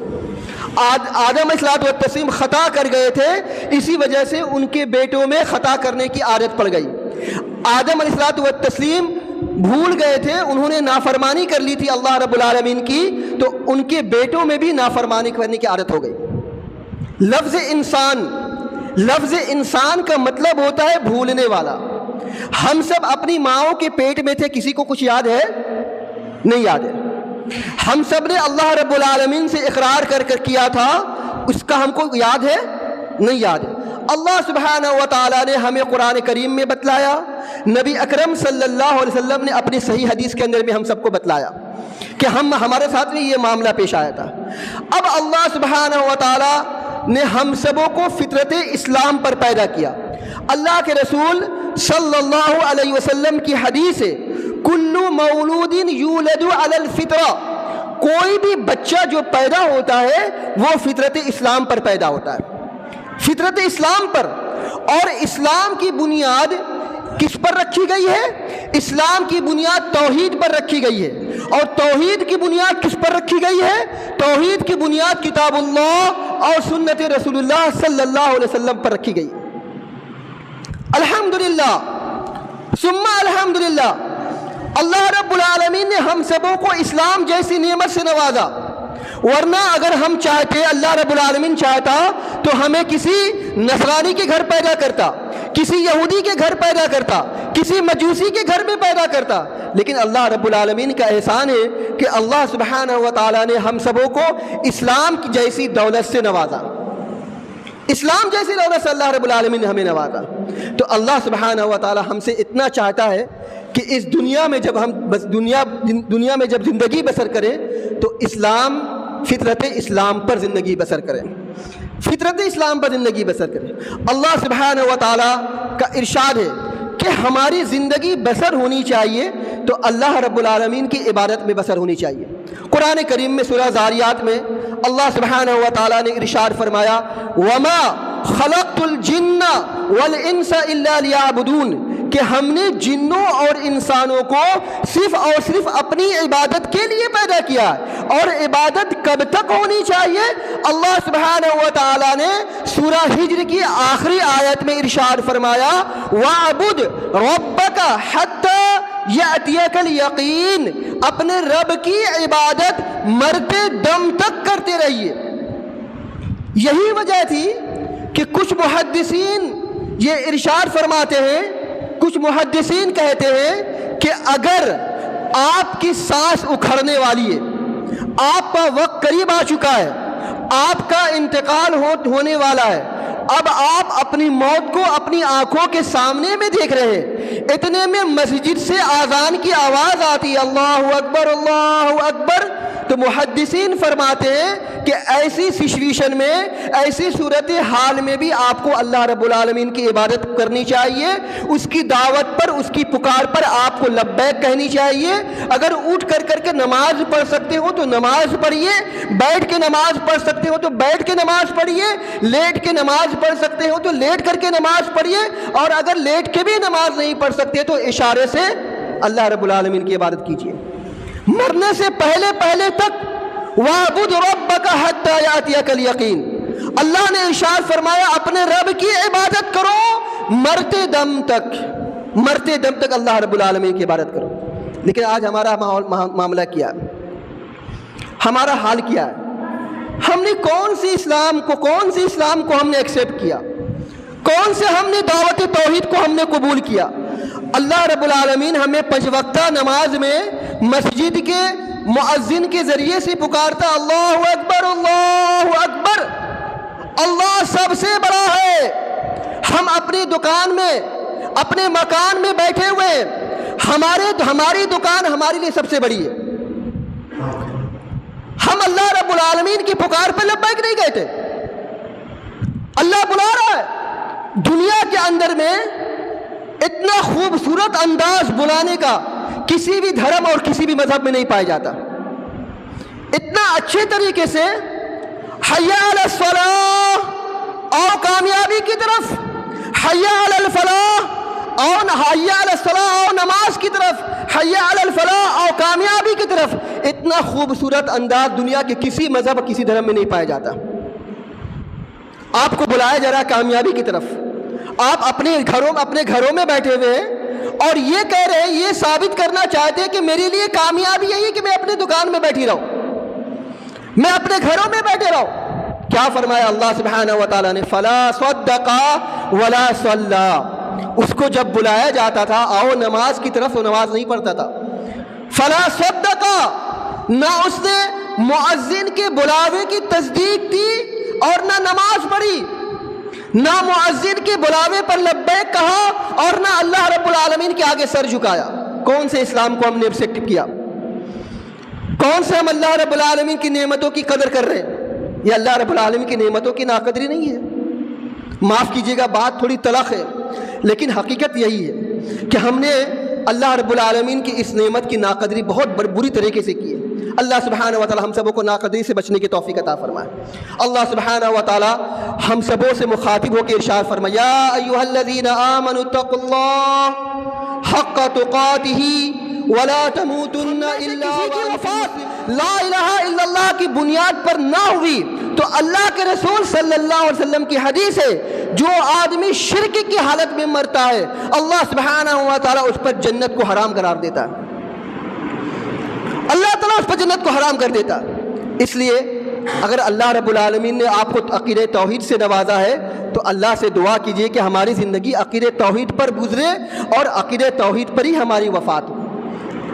Speaker 1: آدم علیہ الصلوۃ والتسلیم خطا کر گئے تھے، اسی وجہ سے ان کے بیٹوں میں خطا کرنے کی عادت پڑ گئی۔ آدم علیہ الصلوۃ والتسلیم بھول گئے تھے، انہوں نے نافرمانی کر لی تھی اللہ رب العالمین کی، تو ان کے بیٹوں میں بھی نافرمانی کرنے کی عادت ہو گئی۔ لفظ انسان کا مطلب ہوتا ہے بھولنے والا۔ ہم سب اپنی ماؤں کے پیٹ میں تھے، کسی کو کچھ یاد ہے؟ نہیں یاد ہے۔ ہم سب نے اللہ رب العالمین سے اقرار کر کیا تھا، اس کا ہم کو یاد ہے؟ نہیں یاد ہے۔ اللہ سبحانہ و تعالیٰ نے ہمیں قرآن کریم میں بتلایا، نبی اکرم صلی اللہ علیہ وسلم نے اپنی صحیح حدیث کے اندر میں ہم سب کو بتلایا کہ ہمارے ساتھ میں یہ معاملہ پیش آیا تھا۔ اب اللہ سبحانہ و تعالیٰ نے ہم سبوں کو فطرت اسلام پر پیدا کیا۔ اللہ کے رسول صلی اللہ علیہ وسلم کی حدیث ہے کل مولود یولد علی الفطرہ، کوئی بھی بچہ جو پیدا ہوتا ہے وہ فطرت اسلام پر پیدا ہوتا ہے، فطرت اسلام پر۔ اور اسلام کی بنیاد کس پر رکھی گئی ہے؟ اسلام کی بنیاد توحید پر رکھی گئی ہے۔ اور توحید کی بنیاد کس پر رکھی گئی ہے؟ توحید کی بنیاد کتاب اللہ اور سنت رسول اللہ صلی اللہ علیہ وسلم پر رکھی گئی۔ الحمدللہ ثم الحمدللہ، اللہ رب العالمین نے ہم سبوں کو اسلام جیسی نعمت سے نوازا، ورنہ اگر ہم چاہتے، اللہ رب العالمین چاہتا تو ہمیں کسی نصرانی کے گھر پیدا کرتا، کسی یہودی کے گھر پیدا کرتا، کسی مجوسی کے گھر میں پیدا کرتا، لیکن اللہ رب العالمین کا احسان ہے کہ اللہ سبحانہ و تعالیٰ نے ہم سبوں کو اسلام کی جیسی دولت سے نوازا، اسلام جیسی دولت سے اللہ رب العالمین نے ہمیں نوازا۔ تو اللہ سبحانہ و تعالیٰ ہم سے اتنا چاہتا ہے کہ اس دنیا میں جب ہم دنیا میں جب زندگی بسر کریں تو اسلام، فطرت اسلام پر زندگی بسر کریں، فطرت اسلام پر زندگی بسر کریں۔ اللہ سبحانہ و تعالیٰ کا ارشاد ہے کہ ہماری زندگی بسر ہونی چاہیے تو اللہ رب العالمین کی عبادت میں بسر ہونی چاہیے۔ قرآن کریم میں سورہ ذاریات میں اللہ سبحانہ و تعالیٰ نے ارشاد فرمایا وَمَا خَلَقْتُ الْجِنَّ وَالْإِنسَ إِلَّا لِيَعْبُدُونَ، کہ ہم نے جنوں اور انسانوں کو صرف اور صرف اپنی عبادت کے لیے پیدا کیا ہے۔ اور عبادت کب تک ہونی چاہیے؟ اللہ سبحانہ و تعالیٰ نے سورہ ہجر کی آخری آیت میں ارشاد فرمایا وَاعْبُدْ رَبَّكَ حَتَّى يَأْتِيَكَ الْيَقِينُ، اپنے رب کی عبادت مرتے دم تک کرتے رہیے۔ یہی وجہ تھی کہ کچھ محدثین یہ ارشاد فرماتے ہیں، کچھ محدثین کہتے ہیں کہ اگر آپ کی سانس اکھڑنے والی ہے، آپ کا وقت قریب آ چکا ہے، آپ کا انتقال ہونے والا ہے، اب آپ اپنی موت کو اپنی آنکھوں کے سامنے میں دیکھ رہے ہیں، اتنے میں مسجد سے اذان کی آواز آتی ہے اللہ اکبر اللہ اکبر، تو محدثین فرماتے ہیں کہ ایسی سچویشن میں، ایسی صورت حال میں بھی آپ کو اللہ رب العالمین کی عبادت کرنی چاہیے، اس کی دعوت پر، اس کی پکار پر آپ کو لبیک کہنی چاہیے۔ اگر اٹھ کر کے نماز پڑھ سکتے ہو تو نماز پڑھیے، بیٹھ کے نماز پڑھ سکتے ہو تو بیٹھ کے نماز پڑھیے، لیٹ کے نماز پڑھ سکتے ہو تو لیٹ کر کے نماز پڑھیے، اور اگر لیٹ کے بھی نماز نہیں پڑھ سکتے تو اشارے سے اللہ رب العالمین کی عبادت کیجیے۔ مرنے سے پہلے تک وَاعْبُدْ رَبَّكَ حَتَّى يَأْتِيَكَ الْيَقِينُ، اللہ نے ارشاد فرمایا اپنے رب کی عبادت کرو مرتے دم تک اللہ رب العالمین کی عبادت کرو۔ لیکن آج ہمارا معاملہ کیا ہے، ہمارا حال کیا ہے؟ ہم نے کون سی اسلام کو ہم نے ایکسیپٹ کیا؟ کون سے ہم نے دعوت توحید کو ہم نے قبول کیا؟ اللہ رب العالمین ہمیں 5 وقتہ نماز میں مسجد کے مؤذن کے ذریعے سے پکارتا اللہ اکبر اللہ اکبر، اللہ سب سے بڑا ہے۔ ہم اپنی دکان میں، اپنے مکان میں بیٹھے ہوئے، ہماری دکان ہمارے لیے سب سے بڑی ہے، ہم اللہ رب العالمین کی پکار پہ لبیک نہیں کہتے، اللہ بلا رہا ہے۔ دنیا کے اندر میں اتنا خوبصورت انداز بلانے کا کسی بھی دھرم اور کسی بھی مذہب میں نہیں پایا جاتا، اتنا اچھے طریقے سے حی علی الصلاۃ اور کامیابی کی طرف، حی علی الفلاح اور حی علی الصلاۃ اور نماز کی طرف، حی علی الفلاح اور کامیابی کی طرف، اتنا خوبصورت انداز دنیا کے کسی مذہب کسی دھرم میں نہیں پایا جاتا۔ آپ کو بلایا جا رہا ہے کامیابی کی طرف، آپ اپنے گھروں میں بیٹھے ہوئے ہیں اور یہ کہہ رہے ہیں، یہ ثابت کرنا چاہتے ہیں کہ میرے لیے کامیابی یہی ہے کہ میں اپنے دکان میں بیٹھی رہوں، میں اپنے گھروں میں بیٹھے رہوں۔ کیا فرمایا اللہ سبحانہ و تعالیٰ نے؟ فلا صدق ولا صلی، اس کو جب بلایا جاتا تھا آؤ نماز کی طرف، تو نماز نہیں پڑھتا تھا۔ فلا صدق، نہ اس نے مؤذن کے بلاوے کی تصدیق کی اور نہ نماز پڑھی، نہ مؤذن کے بلاوے پر لبیک کہا اور نہ اللہ رب العالمین کے آگے سر جھکایا۔ کون سے اسلام کو ہم نے ایکسپٹ کیا؟ کون سے ہم اللہ رب العالمین کی نعمتوں کی قدر کر رہے ہیں؟ یہ اللہ رب العالمین کی نعمتوں کی ناقدری نہیں ہے، معاف کیجیے گا بات تھوڑی تلخ ہے، لیکن حقیقت یہی ہے کہ ہم نے اللہ رب العالمین کی اس نعمت کی ناقدری بہت بری طریقے سے کی ہے۔ اللہ سبحانہ و تعالی ہم سبوں کو ناقدری سے بچنے کی توفیق عطا فرمائے۔ اللہ سبحانہ و تعالی ہم سبوں سے مخاطب ہو کے ارشاد فرمائے، یا ایھا الذین آمنوا اتقوا اللہ حق تقاتہ ولا تموتن الا وانتم، لا الہ الا اللہ کی بنیاد پر نہ ہوئی تو اللہ کے رسول صلی اللہ علیہ وسلم کی حدیث ہے، جو آدمی شرک کی حالت میں مرتا ہے اللہ سبحانہ و تعالی اس پر جنت کو حرام قرار دیتا ہے، اللہ تعالیٰ اس پر جنت کو حرام کر دیتا۔ اس لیے اگر اللہ رب العالمین نے آپ کو عقیدہ توحید سے نوازا ہے تو اللہ سے دعا کیجئے کہ ہماری زندگی عقیدہ توحید پر گزرے اور عقیدہ توحید پر ہی ہماری وفات ہو،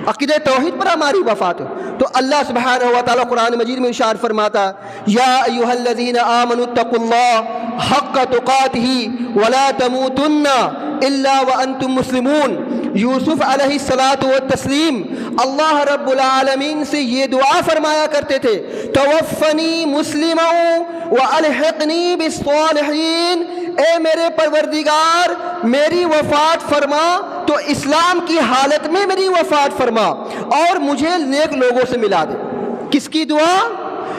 Speaker 1: عقیدہ توحید پر ہماری وفات ہو۔ تو اللہ سبحانہ و تعالیٰ قرآن مجید میں ارشاد فرماتا یا ایھا الذین آمنوا اتقوا اللہ حق تقاتہ ولا تموتن الا وانتم مسلمون۔ یوسف علیہ الصلاۃ والتسلیم اللہ رب العالمین سے یہ دعا فرمایا کرتے تھے توفنی مسلما والحقنی بالصالحین، اے میرے پروردگار میری وفات فرما تو اسلام کی حالت میں میری وفات فرما اور مجھے نیک لوگوں سے ملا دے۔ کس کی دعا؟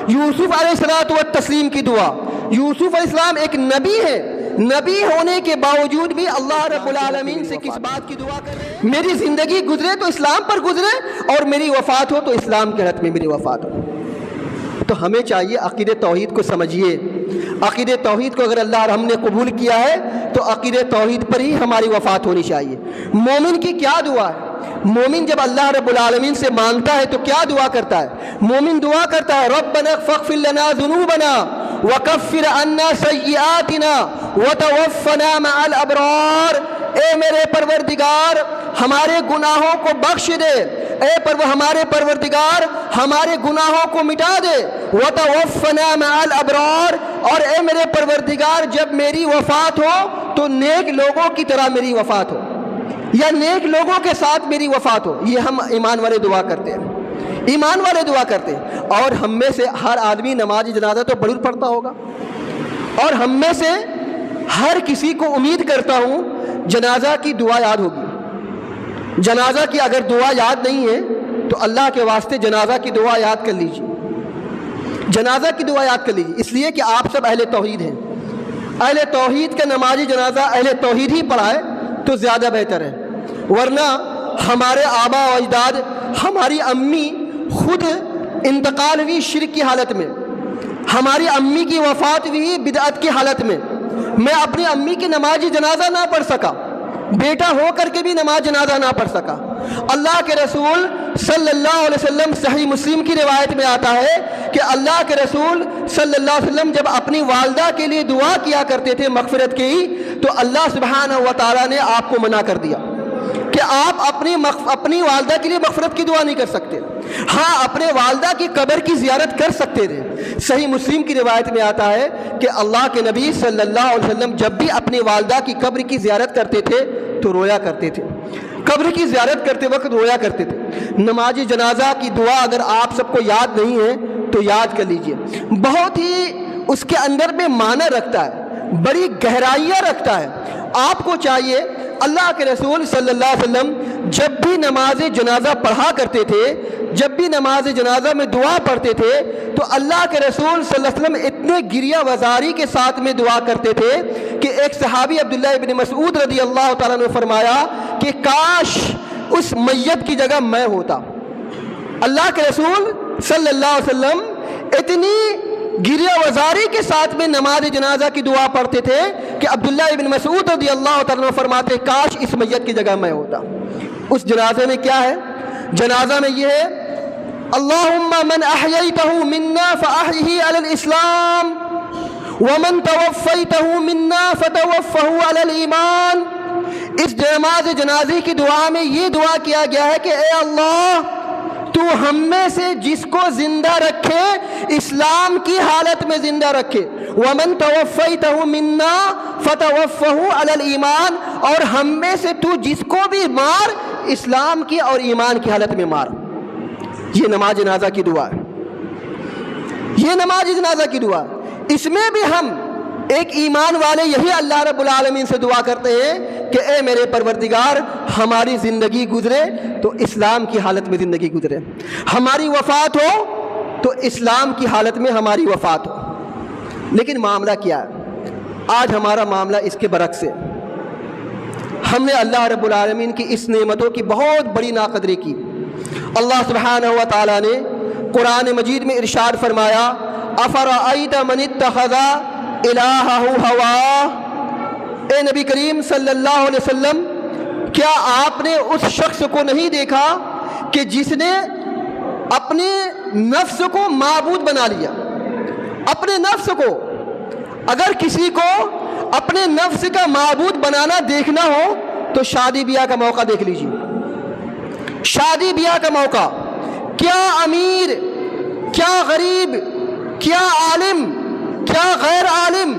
Speaker 1: یوسف علیہ الصلاۃ والتسلیم کی دعا۔ یوسف علیہ السلام ایک نبی ہے، نبی ہونے کے باوجود بھی اللہ رب العالمین سے کس بات کی دعا کر رہے ہیں؟ میری زندگی گزرے تو اسلام پر گزرے اور میری وفات ہو تو اسلام کے حالت میں میری وفات ہو۔ تو ہمیں چاہیے عقیدہ توحید کو سمجھیے، عقیدہ توحید کو اگر اللہ ہم نے قبول کیا ہے تو عقیدہ توحید پر ہی ہماری وفات ہونی چاہیے۔ مومن کی کیا دعا ہے؟ مومن جب اللہ رب العالمین سے مانگتا ہے تو کیا دعا کرتا ہے؟ مومن دعا کرتا ہے ربنا فاغفر لنا ذنوبنا وکفر عنا سیئاتنا وتوفنا مع الابرار، اے میرے پروردگار ہمارے گناہوں کو بخش دے، ہمارے پروردگار ہمارے گناہوں کو مٹا دے، وتوفنا مع الابرار، اور اے میرے پروردگار جب میری وفات ہو تو نیک لوگوں کی طرح میری وفات ہو یا نیک لوگوں کے ساتھ میری وفات ہو۔ یہ ہم ایمان والے دعا کرتے ہیں، ایمان والے دعا کرتے ہیں۔ اور ہم میں سے ہر آدمی نماز جنازہ تو ضرور پڑھتا ہوگا، اور ہم میں سے ہر کسی کو امید کرتا ہوں جنازہ کی دعا یاد ہوگی۔ جنازہ کی اگر دعا یاد نہیں ہے تو اللہ کے واسطے جنازہ کی دعا یاد کر لیجیے، جنازہ کی دعا یاد کر لیجیے، اس لیے کہ آپ سب اہل توحید ہیں۔ اہل توحید کا نماز جنازہ اہل توحید ہی پڑھائے تو زیادہ بہتر ہے، ورنہ ہمارے آبا و اجداد، ہماری امی خود انتقال ہوئی شرک کی حالت میں، ہماری امی کی وفات ہوئی بدعت کی حالت میں، میں اپنی امی کی نماز جنازہ نہ پڑھ سکا، بیٹا ہو کر کے بھی نماز جنازہ نہ پڑھ سکا۔ اللہ کے رسول صلی اللہ علیہ وسلم صحیح مسلم کی روایت میں آتا ہے کہ اللہ کے رسول صلی اللہ علیہ وسلم جب اپنی والدہ کے لیے دعا کیا کرتے تھے مغفرت کی، تو اللہ سبحانہ و تعالیٰ نے آپ کو منع کر دیا کہ آپ اپنی والدہ کے لیے مغفرت کی دعا نہیں کر سکتے، ہاں اپنے والدہ کی قبر کی زیارت کر سکتے تھے۔ صحیح مسلم کی روایت میں آتا ہے کہ اللہ کے نبی صلی اللہ علیہ وسلم جب بھی اپنی والدہ کی قبر کی زیارت کرتے تھے تو رویا کرتے تھے، قبر کی زیارت کرتے وقت رویا کرتے تھے۔ نماز جنازہ کی دعا اگر آپ سب کو یاد نہیں ہے تو یاد کر لیجئے، بہت ہی اس کے اندر میں معنی رکھتا ہے، بڑی گہرائیاں رکھتا ہے۔ آپ کو چاہیے اللہ کے رسول صلی اللہ علیہ وسلم جب بھی نماز جنازہ پڑھا کرتے تھے، جب بھی نماز جنازہ میں دعا پڑھتے تھے تو اللہ کے رسول صلی اللہ علیہ وسلم اتنے گریہ وزاری کے ساتھ میں دعا کرتے تھے کہ ایک صحابی عبداللہ ابن مسعود رضی اللہ تعالیٰ نے فرمایا کہ کاش اس میت کی جگہ میں ہوتا۔ اللہ کے رسول صلی اللہ علیہ وسلم اتنی گریہ وزاری کے ساتھ میں نماز جنازہ کی دعا پڑھتے تھے کہ عبداللہ ابن مسعود رضی اللہ تعالیٰ عنہ فرماتے کاش اس میت کی جگہ میں ہوتا۔ اس جنازے میں کیا ہے؟ جنازہ میں یہ ہے اللہم من احییتہ منا فاحیہ علی الاسلام ومن توفیتہ منا فتوفہ علی الایمان۔ اس نماز جنازے کی دعا میں یہ دعا کیا گیا ہے کہ اے اللہ تو ہم میں سے جس کو زندہ رکھے اسلام کی حالت میں زندہ رکھے، وَمَن تَوَفَّيْتَهُ مِنَّا فَتَوَفَّهُ عَلَى الْإِيمَانِ، اور ہم میں سے تو جس کو بھی مار اسلام کی اور ایمان کی حالت میں مار۔ یہ نماز جنازہ کی دعا ہے، یہ نماز جنازہ کی دعا ہے۔ اس میں بھی ہم ایک ایمان والے یہی اللہ رب العالمین سے دعا کرتے ہیں کہ اے میرے پروردگار ہماری زندگی گزرے تو اسلام کی حالت میں زندگی گزرے، ہماری وفات ہو تو اسلام کی حالت میں ہماری وفات ہو۔ لیکن معاملہ کیا ہے؟ آج ہمارا معاملہ اس کے برعکس ہے۔ ہم نے اللہ رب العالمین کی اس نعمتوں کی بہت بڑی ناقدری کی۔ اللہ سبحانہ و تعالیٰ نے قرآن مجید میں ارشاد فرمایا افرأیت من اتخذ الہہ ہواہ، اے نبی کریم صلی اللہ علیہ وسلم کیا آپ نے اس شخص کو نہیں دیکھا کہ جس نے اپنے نفس کو معبود بنا لیا، اپنے نفس کو، اگر کسی کو اپنے نفس کا معبود بنانا دیکھنا ہو تو شادی بیاہ کا موقع دیکھ لیجیے۔ شادی بیاہ کا موقع، کیا امیر، کیا غریب، کیا عالم، کیا غیر عالم،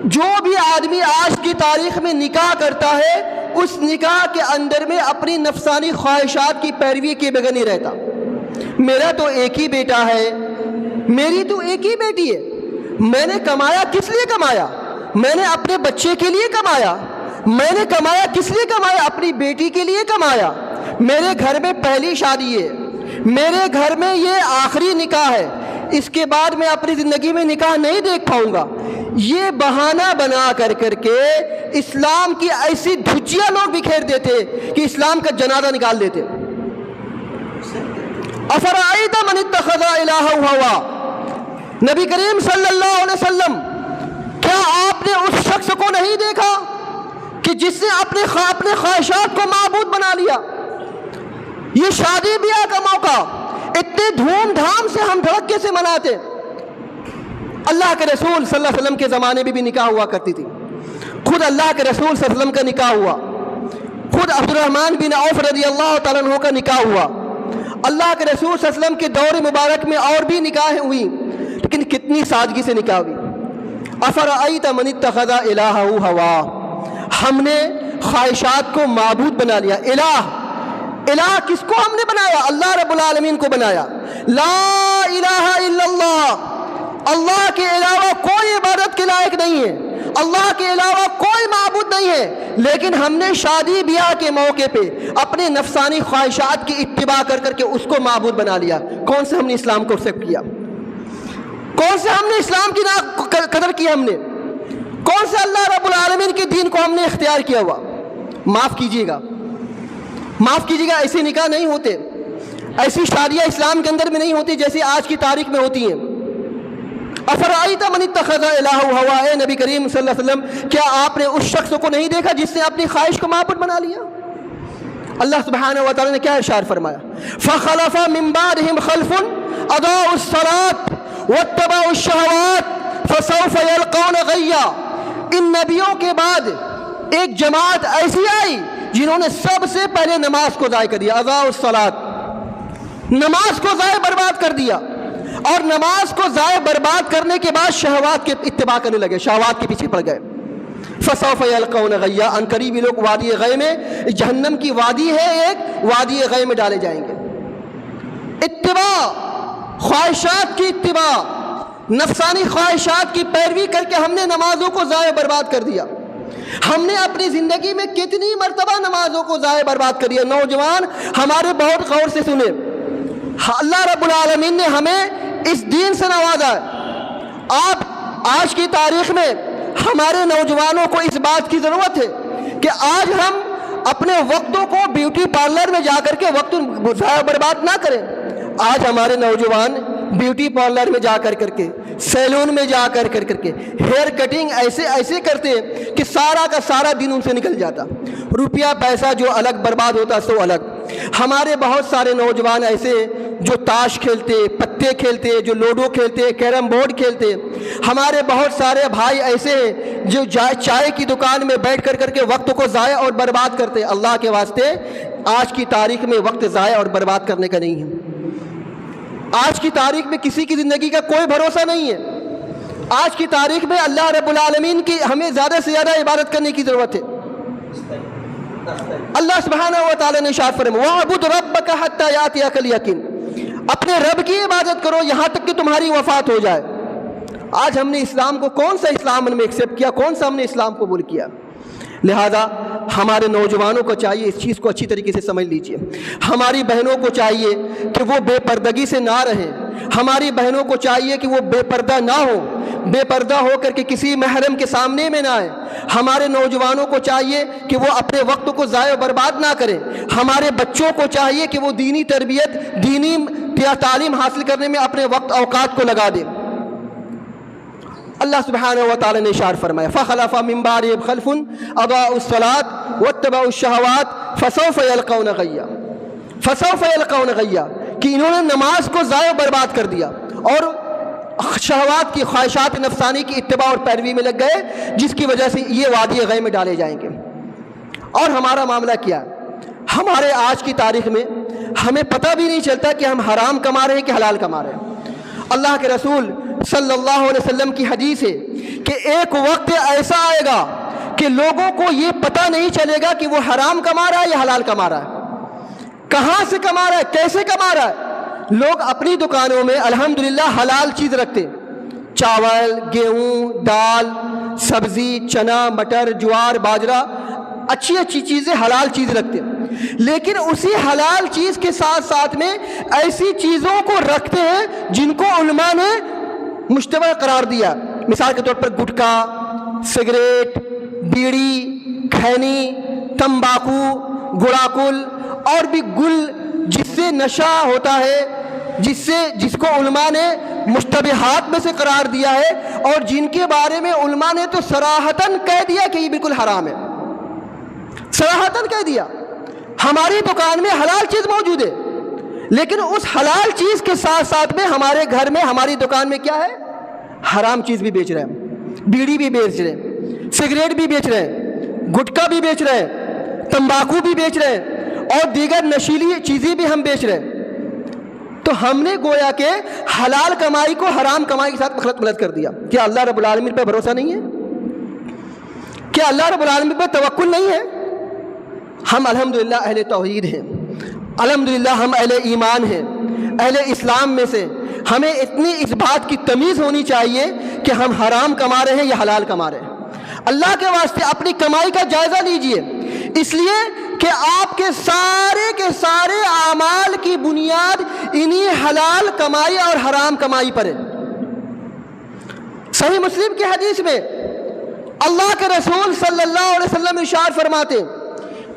Speaker 1: جو بھی آدمی آج کی تاریخ میں نکاح کرتا ہے اس نکاح کے اندر میں اپنی نفسانی خواہشات کی پیروی کے بغیر نہیں رہتا۔ میرا تو ایک ہی بیٹا ہے، میری تو ایک ہی بیٹی ہے، میں نے کمایا کس لیے کمایا؟ میں نے اپنے بچے کے لیے کمایا۔ میں نے کمایا کس لیے کمایا؟ اپنی بیٹی کے لیے کمایا۔ میرے گھر میں پہلی شادی ہے، میرے گھر میں یہ آخری نکاح ہے، اس کے بعد میں اپنی زندگی میں نکاح نہیں دیکھ پاؤں گا۔ یہ بہانہ بنا کر کے اسلام کی ایسی دھجیاں لوگ بکھیر دیتے کہ اسلام کا جنازہ نکال دیتے۔ افرأیت من اتخذ الہہ ہوا، نبی کریم صلی اللہ علیہ وسلم، کیا آپ نے اس شخص کو نہیں دیکھا کہ جس نے اپنے خواہشات کو معبود بنا لیا؟ یہ شادی بیاہ کا موقع اتنے دھوم دھام سے ہم دھڑکے سے مناتے۔ اللہ کے رسول صلی اللہ علیہ وسلم کے زمانے میں بھی نکاح ہوا کرتی تھی، خود اللہ کے رسول صلی اللہ علیہ وسلم کا نکاح ہوا، خود عبد الرحمن بن عوف رضی اللہ تعالیٰ عنہ کا نکاح ہوا۔ اللہ کے رسول صلی اللہ علیہ وسلم کے دور مبارک میں اور بھی نکاح ہوئی، لیکن کتنی سادگی سے نکاح ہوئی۔ افرأیت من اتخذ الہہ ہوا، ہم نے خواہشات کو معبود بنا لیا۔ الہ کس کو ہم نے بنایا؟ اللہ رب العالمین کو بنایا۔ لا الہ الا اللہ، اللہ کے علاوہ کوئی عبادت کے لائق نہیں ہے، اللہ کے علاوہ کوئی معبود نہیں ہے، لیکن ہم نے شادی بیاہ کے موقع پہ اپنے نفسانی خواہشات کی اتباع کر کے اس کو معبود بنا لیا۔ کون سے ہم نے اسلام کو ایکسپٹ کیا؟ کون سے ہم نے اسلام کی قدر کی؟ ہم نے کون سے اللہ رب العالمین کے دین کو ہم نے اختیار کیا ہوا؟ معاف کیجیے گا، معاف کیجیے گا، ایسے نکاح نہیں ہوتے، ایسی شادیاں اسلام کے اندر میں نہیں ہوتی جیسے آج کی تاریخ میں ہوتی ہیں۔ افرأیت من اتخذ الہہ ہوا، اے نبی کریم صلی اللہ علیہ وسلم، کیا آپ نے اس شخص کو نہیں دیکھا جس نے اپنی خواہش کو معبود بنا لیا؟ اللہ سبحانہ و تعالی نے کیا ارشاد فرمایا؟ فخلف من بعدہم خلف اضاعوا الصلاۃ واتبعوا الشہوات فسوف یلقون غیا۔ ان نبیوں کے بعد ایک جماعت ایسی آئی جنہوں نے سب سے پہلے نماز کو ضائع کر دیا۔ اضاعوا الصلاۃ، نماز کو ضائع برباد کر دیا، اور نماز کو ضائع برباد کرنے کے بعد شہوات کے اتباع کرنے لگے، شہوات کے پیچھے پڑ گئے۔ فسوف یلقون غیا، ان قریب لوگ وادی غی میں، جہنم کی وادی ہے ایک، وادی غی میں ڈالے جائیں گے۔ اتباع، خواہشات کی اتباع، نفسانی خواہشات کی پیروی کر کے ہم نے نمازوں کو ضائع برباد کر دیا۔ ہم نے اپنی زندگی میں کتنی مرتبہ نمازوں کو ضائع برباد کر دیا۔ نوجوان ہمارے بہت غور سے سنیں، اللہ رب العالمین نے ہمیں اس دین سے نوازا ہے۔ آپ آج کی تاریخ میں ہمارے نوجوانوں کو اس بات کی ضرورت ہے کہ آج ہم اپنے وقتوں کو بیوٹی پارلر میں جا کر کے وقت ضائع برباد نہ کریں۔ آج ہمارے نوجوان بیوٹی پارلر میں جا کر کے، سیلون میں جا کر کے ہیئر کٹنگ ایسے کرتے ہیں کہ سارا کا سارا دن ان سے نکل جاتا، روپیہ پیسہ جو الگ برباد ہوتا سو الگ۔ ہمارے بہت سارے نوجوان ایسے جو تاش کھیلتے، پتے کھیلتے، جو لوڈو کھیلتے، کیرم بورڈ کھیلتے۔ ہمارے بہت سارے بھائی ایسے ہیں جو چائے کی دکان میں بیٹھ کر کے وقت کو ضائع اور برباد کرتے۔ اللہ کے واسطے آج کی تاریخ میں وقت ضائع اور برباد کرنے کا نہیں ہے۔ آج کی تاریخ میں کسی کی زندگی کا کوئی بھروسہ نہیں ہے۔ آج کی تاریخ میں اللہ رب العالمین کی ہمیں زیادہ سے زیادہ عبادت کرنے کی ضرورت ہے۔ اللہ سبحانہ و تعالی نے ارشاد فرمایا وَاعْبُدْ رَبَّكَ حَتَّى يَأْتِيَكَ الْيَقِينُ، اپنے رب کی عبادت کرو یہاں تک کہ تمہاری وفات ہو جائے۔ آج ہم نے اسلام کو کون سا اسلام ہم نے ایکسیپٹ کیا، کون سا ہم نے اسلام قبول کیا؟ لہذا ہمارے نوجوانوں کو چاہیے اس چیز کو اچھی طریقے سے سمجھ لیجئے۔ ہماری بہنوں کو چاہیے کہ وہ بے پردگی سے نہ رہیں، ہماری بہنوں کو چاہیے کہ وہ بے پردہ نہ ہو، بے پردہ ہو کر کے کسی محرم کے سامنے میں نہ آئے۔ ہمارے نوجوانوں کو چاہیے کہ وہ اپنے وقت کو ضائع برباد نہ کریں۔ ہمارے بچوں کو چاہیے کہ وہ دینی تربیت، دینی تعلیم حاصل کرنے میں اپنے وقت اوقات کو لگا دیں۔ اللہ سبحانہ و تعالی نے ارشاد فرمایا فخلف من بعدہم خلف اضاعوا الصلاۃ واتبعوا الشہوات فسوف یلقون غیا، فسوف یلقون غیا، کہ انہوں نے نماز کو ضائع برباد کر دیا اور شہوات کی، خواہشات نفسانی کی اتباع اور پیروی میں لگ گئے، جس کی وجہ سے یہ وادی غے میں ڈالے جائیں گے۔ اور ہمارا معاملہ کیا ہے؟ ہمارے آج کی تاریخ میں ہمیں پتہ بھی نہیں چلتا کہ ہم حرام کما رہے ہیں کہ حلال کما رہے ہیں۔ اللہ کے رسول صلی اللہ علیہ وسلم کی حدیث ہے کہ ایک وقت ایسا آئے گا کہ لوگوں کو یہ پتہ نہیں چلے گا کہ وہ حرام کما رہا ہے یا حلال کما رہا ہے، کہاں سے کما رہا ہے، کیسے کما رہا ہے۔ لوگ اپنی دکانوں میں الحمدللہ حلال چیز رکھتے، چاول، گیہوں، دال، سبزی، چنا، مٹر، جوار، باجرہ، اچھی اچھی چیزیں، حلال چیز رکھتے، لیکن اسی حلال چیز کے ساتھ ساتھ میں ایسی چیزوں کو رکھتے ہیں جن کو علماء نے مشتبہ قرار دیا۔ مثال کے طور پر گٹکا، سگریٹ، بیڑی، کھینی، تمباکو، گڑاکل اور بھی گل جس سے نشہ ہوتا ہے، جس کو علماء نے مشتبہات میں سے قرار دیا ہے، اور جن کے بارے میں علماء نے تو صراحتاً کہہ دیا کہ یہ بالکل حرام ہے، صراحتاً کہہ دیا۔ ہماری دکان میں حلال چیز موجود ہے، لیکن اس حلال چیز کے ساتھ ساتھ میں ہمارے گھر میں، ہماری دکان میں کیا ہے؟ حرام چیز بھی بیچ رہے ہیں، بیڑی بھی بیچ رہے ہیں، سگریٹ بھی بیچ رہے ہیں، گٹکا بھی بیچ رہے ہیں، تمباکو بھی بیچ رہے ہیں، اور دیگر نشیلی چیزیں بھی ہم بیچ رہے ہیں۔ تو ہم نے گویا کہ حلال کمائی کو حرام کمائی کے ساتھ مخلط کر دیا۔ کیا اللہ رب العالمین پہ بھروسہ نہیں ہے؟ کیا اللہ رب العالمین پہ توکل نہیں ہے؟ ہم الحمدللہ اہل توحید ہیں، الحمدللہ ہم اہل ایمان ہیں، اہل اسلام میں سے ہمیں اتنی اس بات کی تمیز ہونی چاہیے کہ ہم حرام کما رہے ہیں یا حلال کما رہے ہیں۔ اللہ کے واسطے اپنی کمائی کا جائزہ لیجئے، اس لیے کہ آپ کے سارے اعمال کی بنیاد انہی حلال کمائی اور حرام کمائی پر ہے۔ صحیح مسلم کی حدیث میں اللہ کے رسول صلی اللہ علیہ وسلم ارشاد فرماتے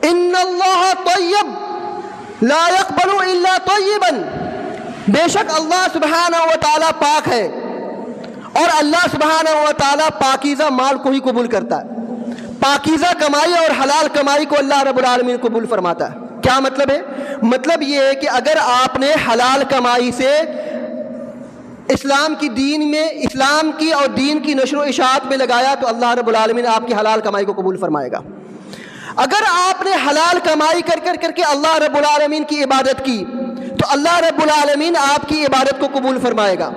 Speaker 1: ان اللہ طیب لا يقبل الا طیبا، بے شک اللہ سبحانہ و تعالیٰ پاک ہے اور اللہ سبحانہ و تعالیٰ پاکیزہ مال کو ہی قبول کرتا ہے، پاکیزہ کمائی اور حلال کمائی کو اللہ رب العالمین قبول فرماتا ہے۔ کیا مطلب ہے؟ مطلب یہ ہے کہ اگر آپ نے حلال کمائی سے اسلام کی اور دین کی نشر و اشاعت میں لگایا تو اللہ رب العالمین آپ کی حلال کمائی کو قبول فرمائے گا۔ اگر آپ نے حلال کمائی کر کے اللہ رب العالمین کی عبادت کی تو اللہ رب العالمین آپ کی عبادت کو قبول فرمائے گا۔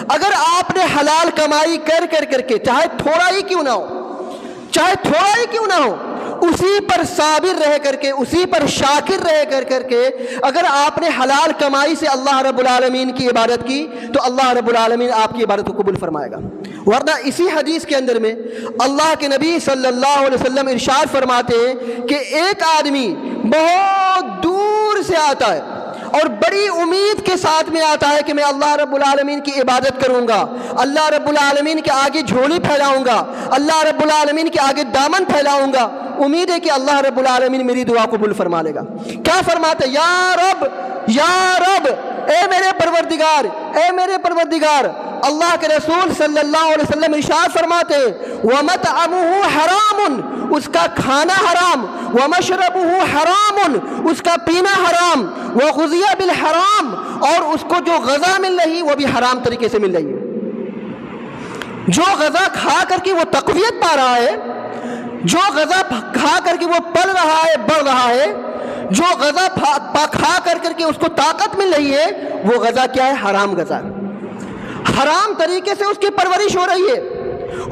Speaker 1: اگر آپ نے حلال کمائی کر کے چاہے تھوڑا ہی کیوں نہ ہو اسی پر صابر رہ کر کے، اسی پر شاکر رہ کر کے اگر آپ نے حلال کمائی سے اللہ رب العالمین کی عبادت کی تو اللہ رب العالمین آپ کی عبادت کو قبول فرمائے گا۔ ورنہ اسی حدیث کے اندر میں اللہ کے نبی صلی اللہ علیہ وسلم ارشاد فرماتے ہیں کہ ایک آدمی بہت دور سے آتا ہے اور بڑی امید کے ساتھ میں آتا ہے کہ میں اللہ رب العالمین کی عبادت کروں گا، اللہ رب العالمین کے آگے جھولی پھیلاؤں گا، اللہ رب العالمین کے آگے دامن پھیلاؤں گا، امید ہے کہ اللہ رب العالمین میری دعا قبول فرما لے گا۔ کیا فرماتے؟ یا رب، اے میرے پروردگار، اللہ کے رسول صلی اللہ علیہ وسلم ارشاد فرماتے وَمَطْعَمُهُ حَرَامٌ، اس کا کھانا حرام، وَمَشْرَبُهُ حَرَامٌ، اس کا پینا حرام، وَغُذِيَ بِالْحَرَام، اور اس کو جو غذا مل رہی وہ بھی حرام طریقے سے مل رہی ہے۔ جو غذا کھا کر کے وہ تقویت پا رہا ہے، جو غذا کھا کر کے وہ پل رہا ہے، بڑھ رہا ہے، جو غذا کھا کر کے اس کو طاقت مل رہی ہے، وہ غذا کیا ہے؟ حرام غذا، حرام طریقے سے اس کی پرورش ہو رہی ہے،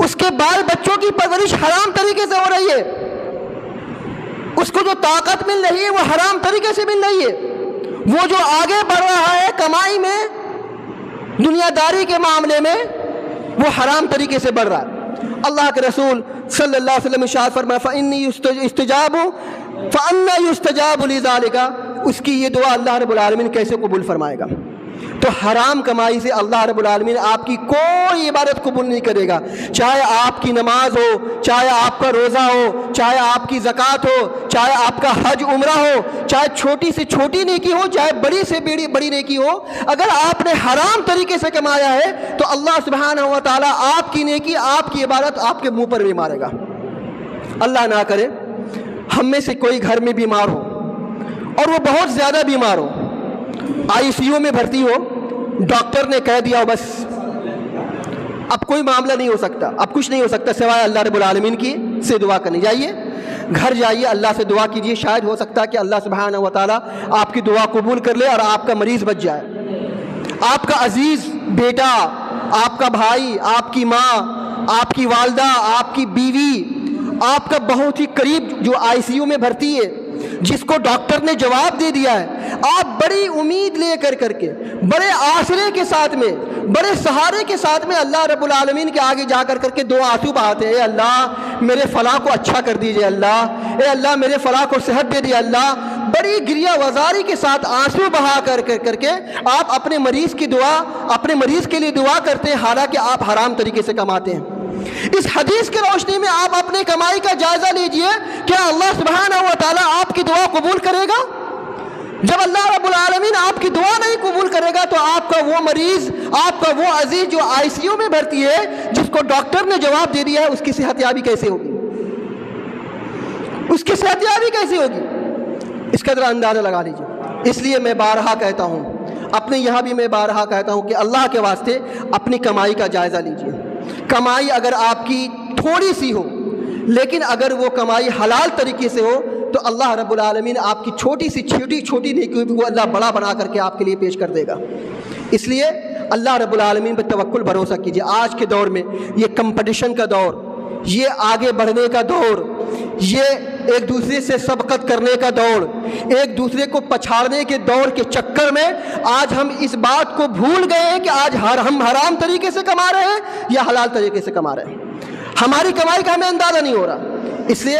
Speaker 1: اس کے بال بچوں کی پرورش حرام طریقے سے ہو رہی ہے، اس کو جو طاقت مل رہی ہے وہ حرام طریقے سے مل رہی ہے، وہ جو آگے بڑھ رہا ہے کمائی میں، دنیا داری کے معاملے میں، وہ حرام طریقے سے بڑھ رہا ہے۔ اللہ کے رسول صلی اللہ علیہ وسلم ارشاد فرمایا فَأَنَّا يُسْتَجَابُ لِذَلِكَ، اس کی یہ دعا اللہ رب العالمین کیسے قبول فرمائے گا؟ تو حرام کمائی سے اللہ رب العالمین آپ کی کوئی عبادت قبول نہیں کرے گا، چاہے آپ کی نماز ہو، چاہے آپ کا روزہ ہو، چاہے آپ کی زکوٰۃ ہو، چاہے آپ کا حج عمرہ ہو، چاہے چھوٹی سے چھوٹی نیکی ہو، چاہے بڑی سے بڑی نیکی ہو، اگر آپ نے حرام طریقے سے کمایا ہے تو اللہ سبحانہ و تعالیٰ آپ کی نیکی، آپ کی عبادت آپ کے منہ پر بھی مارے گا۔ اللہ نہ کرے ہم میں سے کوئی گھر میں بیمار ہو اور وہ بہت زیادہ بیمار ہو، ICU میں بھرتی ہو، ڈاکٹر نے کہہ دیا بس اب کوئی معاملہ نہیں ہو سکتا، اب کچھ نہیں ہو سکتا سوائے اللہ رب العالمین کی سے دعا کرنی. جائیے گھر جائیے، اللہ سے دعا کیجیے، شاید ہو سکتا ہے کہ اللہ سبحانہ و تعالیٰ آپ کی دعا قبول کر لے اور آپ کا مریض بچ جائے. آپ کا عزیز بیٹا، آپ کا بھائی، آپ کی ماں، آپ کی والدہ، آپ کی بیوی، آپ کا بہت ہی قریب جو ICU میں بھرتی ہے، جس کو ڈاکٹر نے جواب دے دیا ہے، آپ بڑی امید لے کر کے بڑے آسرے کے ساتھ میں، بڑے سہارے کے ساتھ میں اللہ رب العالمین کے آگے جا کر کے دو آنسو بہاتے ہیں، اے اللہ میرے فلاں کو اچھا کر دیجئے، اللہ اے اللہ میرے فلاں کو صحت دے دیجئے، اللہ بڑی گریہ وزاری کے ساتھ آنسو بہا کر کے آپ اپنے مریض کی دعا، اپنے مریض کے لیے دعا کرتے ہیں، حالانکہ آپ حرام طریقے سے کماتے ہیں. اس حدیث کی روشنی میں آپ اپنے کمائی کا جائزہ لیجئے، کیا اللہ سبحانہ و تعالیٰ آپ کی دعا قبول کرے گا؟ جب اللہ رب العالمین آپ کی دعا نہیں قبول کرے گا تو آپ کا وہ مریض، آپ کا وہ عزیز جو ICU میں بھرتی ہے، جس کو ڈاکٹر نے جواب دے دیا ہے، اس کی صحت یابی کیسے ہوگی؟ اس کی صحت یابی کیسے ہوگی؟ اس کا ذرا اندازہ لگا لیجیے. اس لیے میں بارہا کہتا ہوں، اپنے یہاں بھی میں بارہا کہتا ہوں کہ اللہ کے واسطے اپنی کمائی کا جائزہ لیجیے. کمائی اگر آپ کی تھوڑی سی ہو، لیکن اگر وہ کمائی حلال طریقے سے ہو تو اللہ رب العالمین آپ کی چھوٹی سی چھوٹی نیکی بھی وہ اللہ بڑا بنا کر کے آپ کے لیے پیش کر دے گا. اس لیے اللہ رب العالمین پہ توکل بھروسہ کیجیے. آج کے دور میں یہ کمپٹیشن کا دور، یہ آگے بڑھنے کا دور، یہ ایک دوسرے سے سبقت کرنے کا دور، ایک دوسرے کو پچھاڑنے کے دور کے چکر میں آج ہم اس بات کو بھول گئے ہیں کہ آج ہم حرام طریقے سے کما رہے ہیں یا حلال طریقے سے کما رہے ہیں. ہماری کمائی کا ہمیں اندازہ نہیں ہو رہا. اس لیے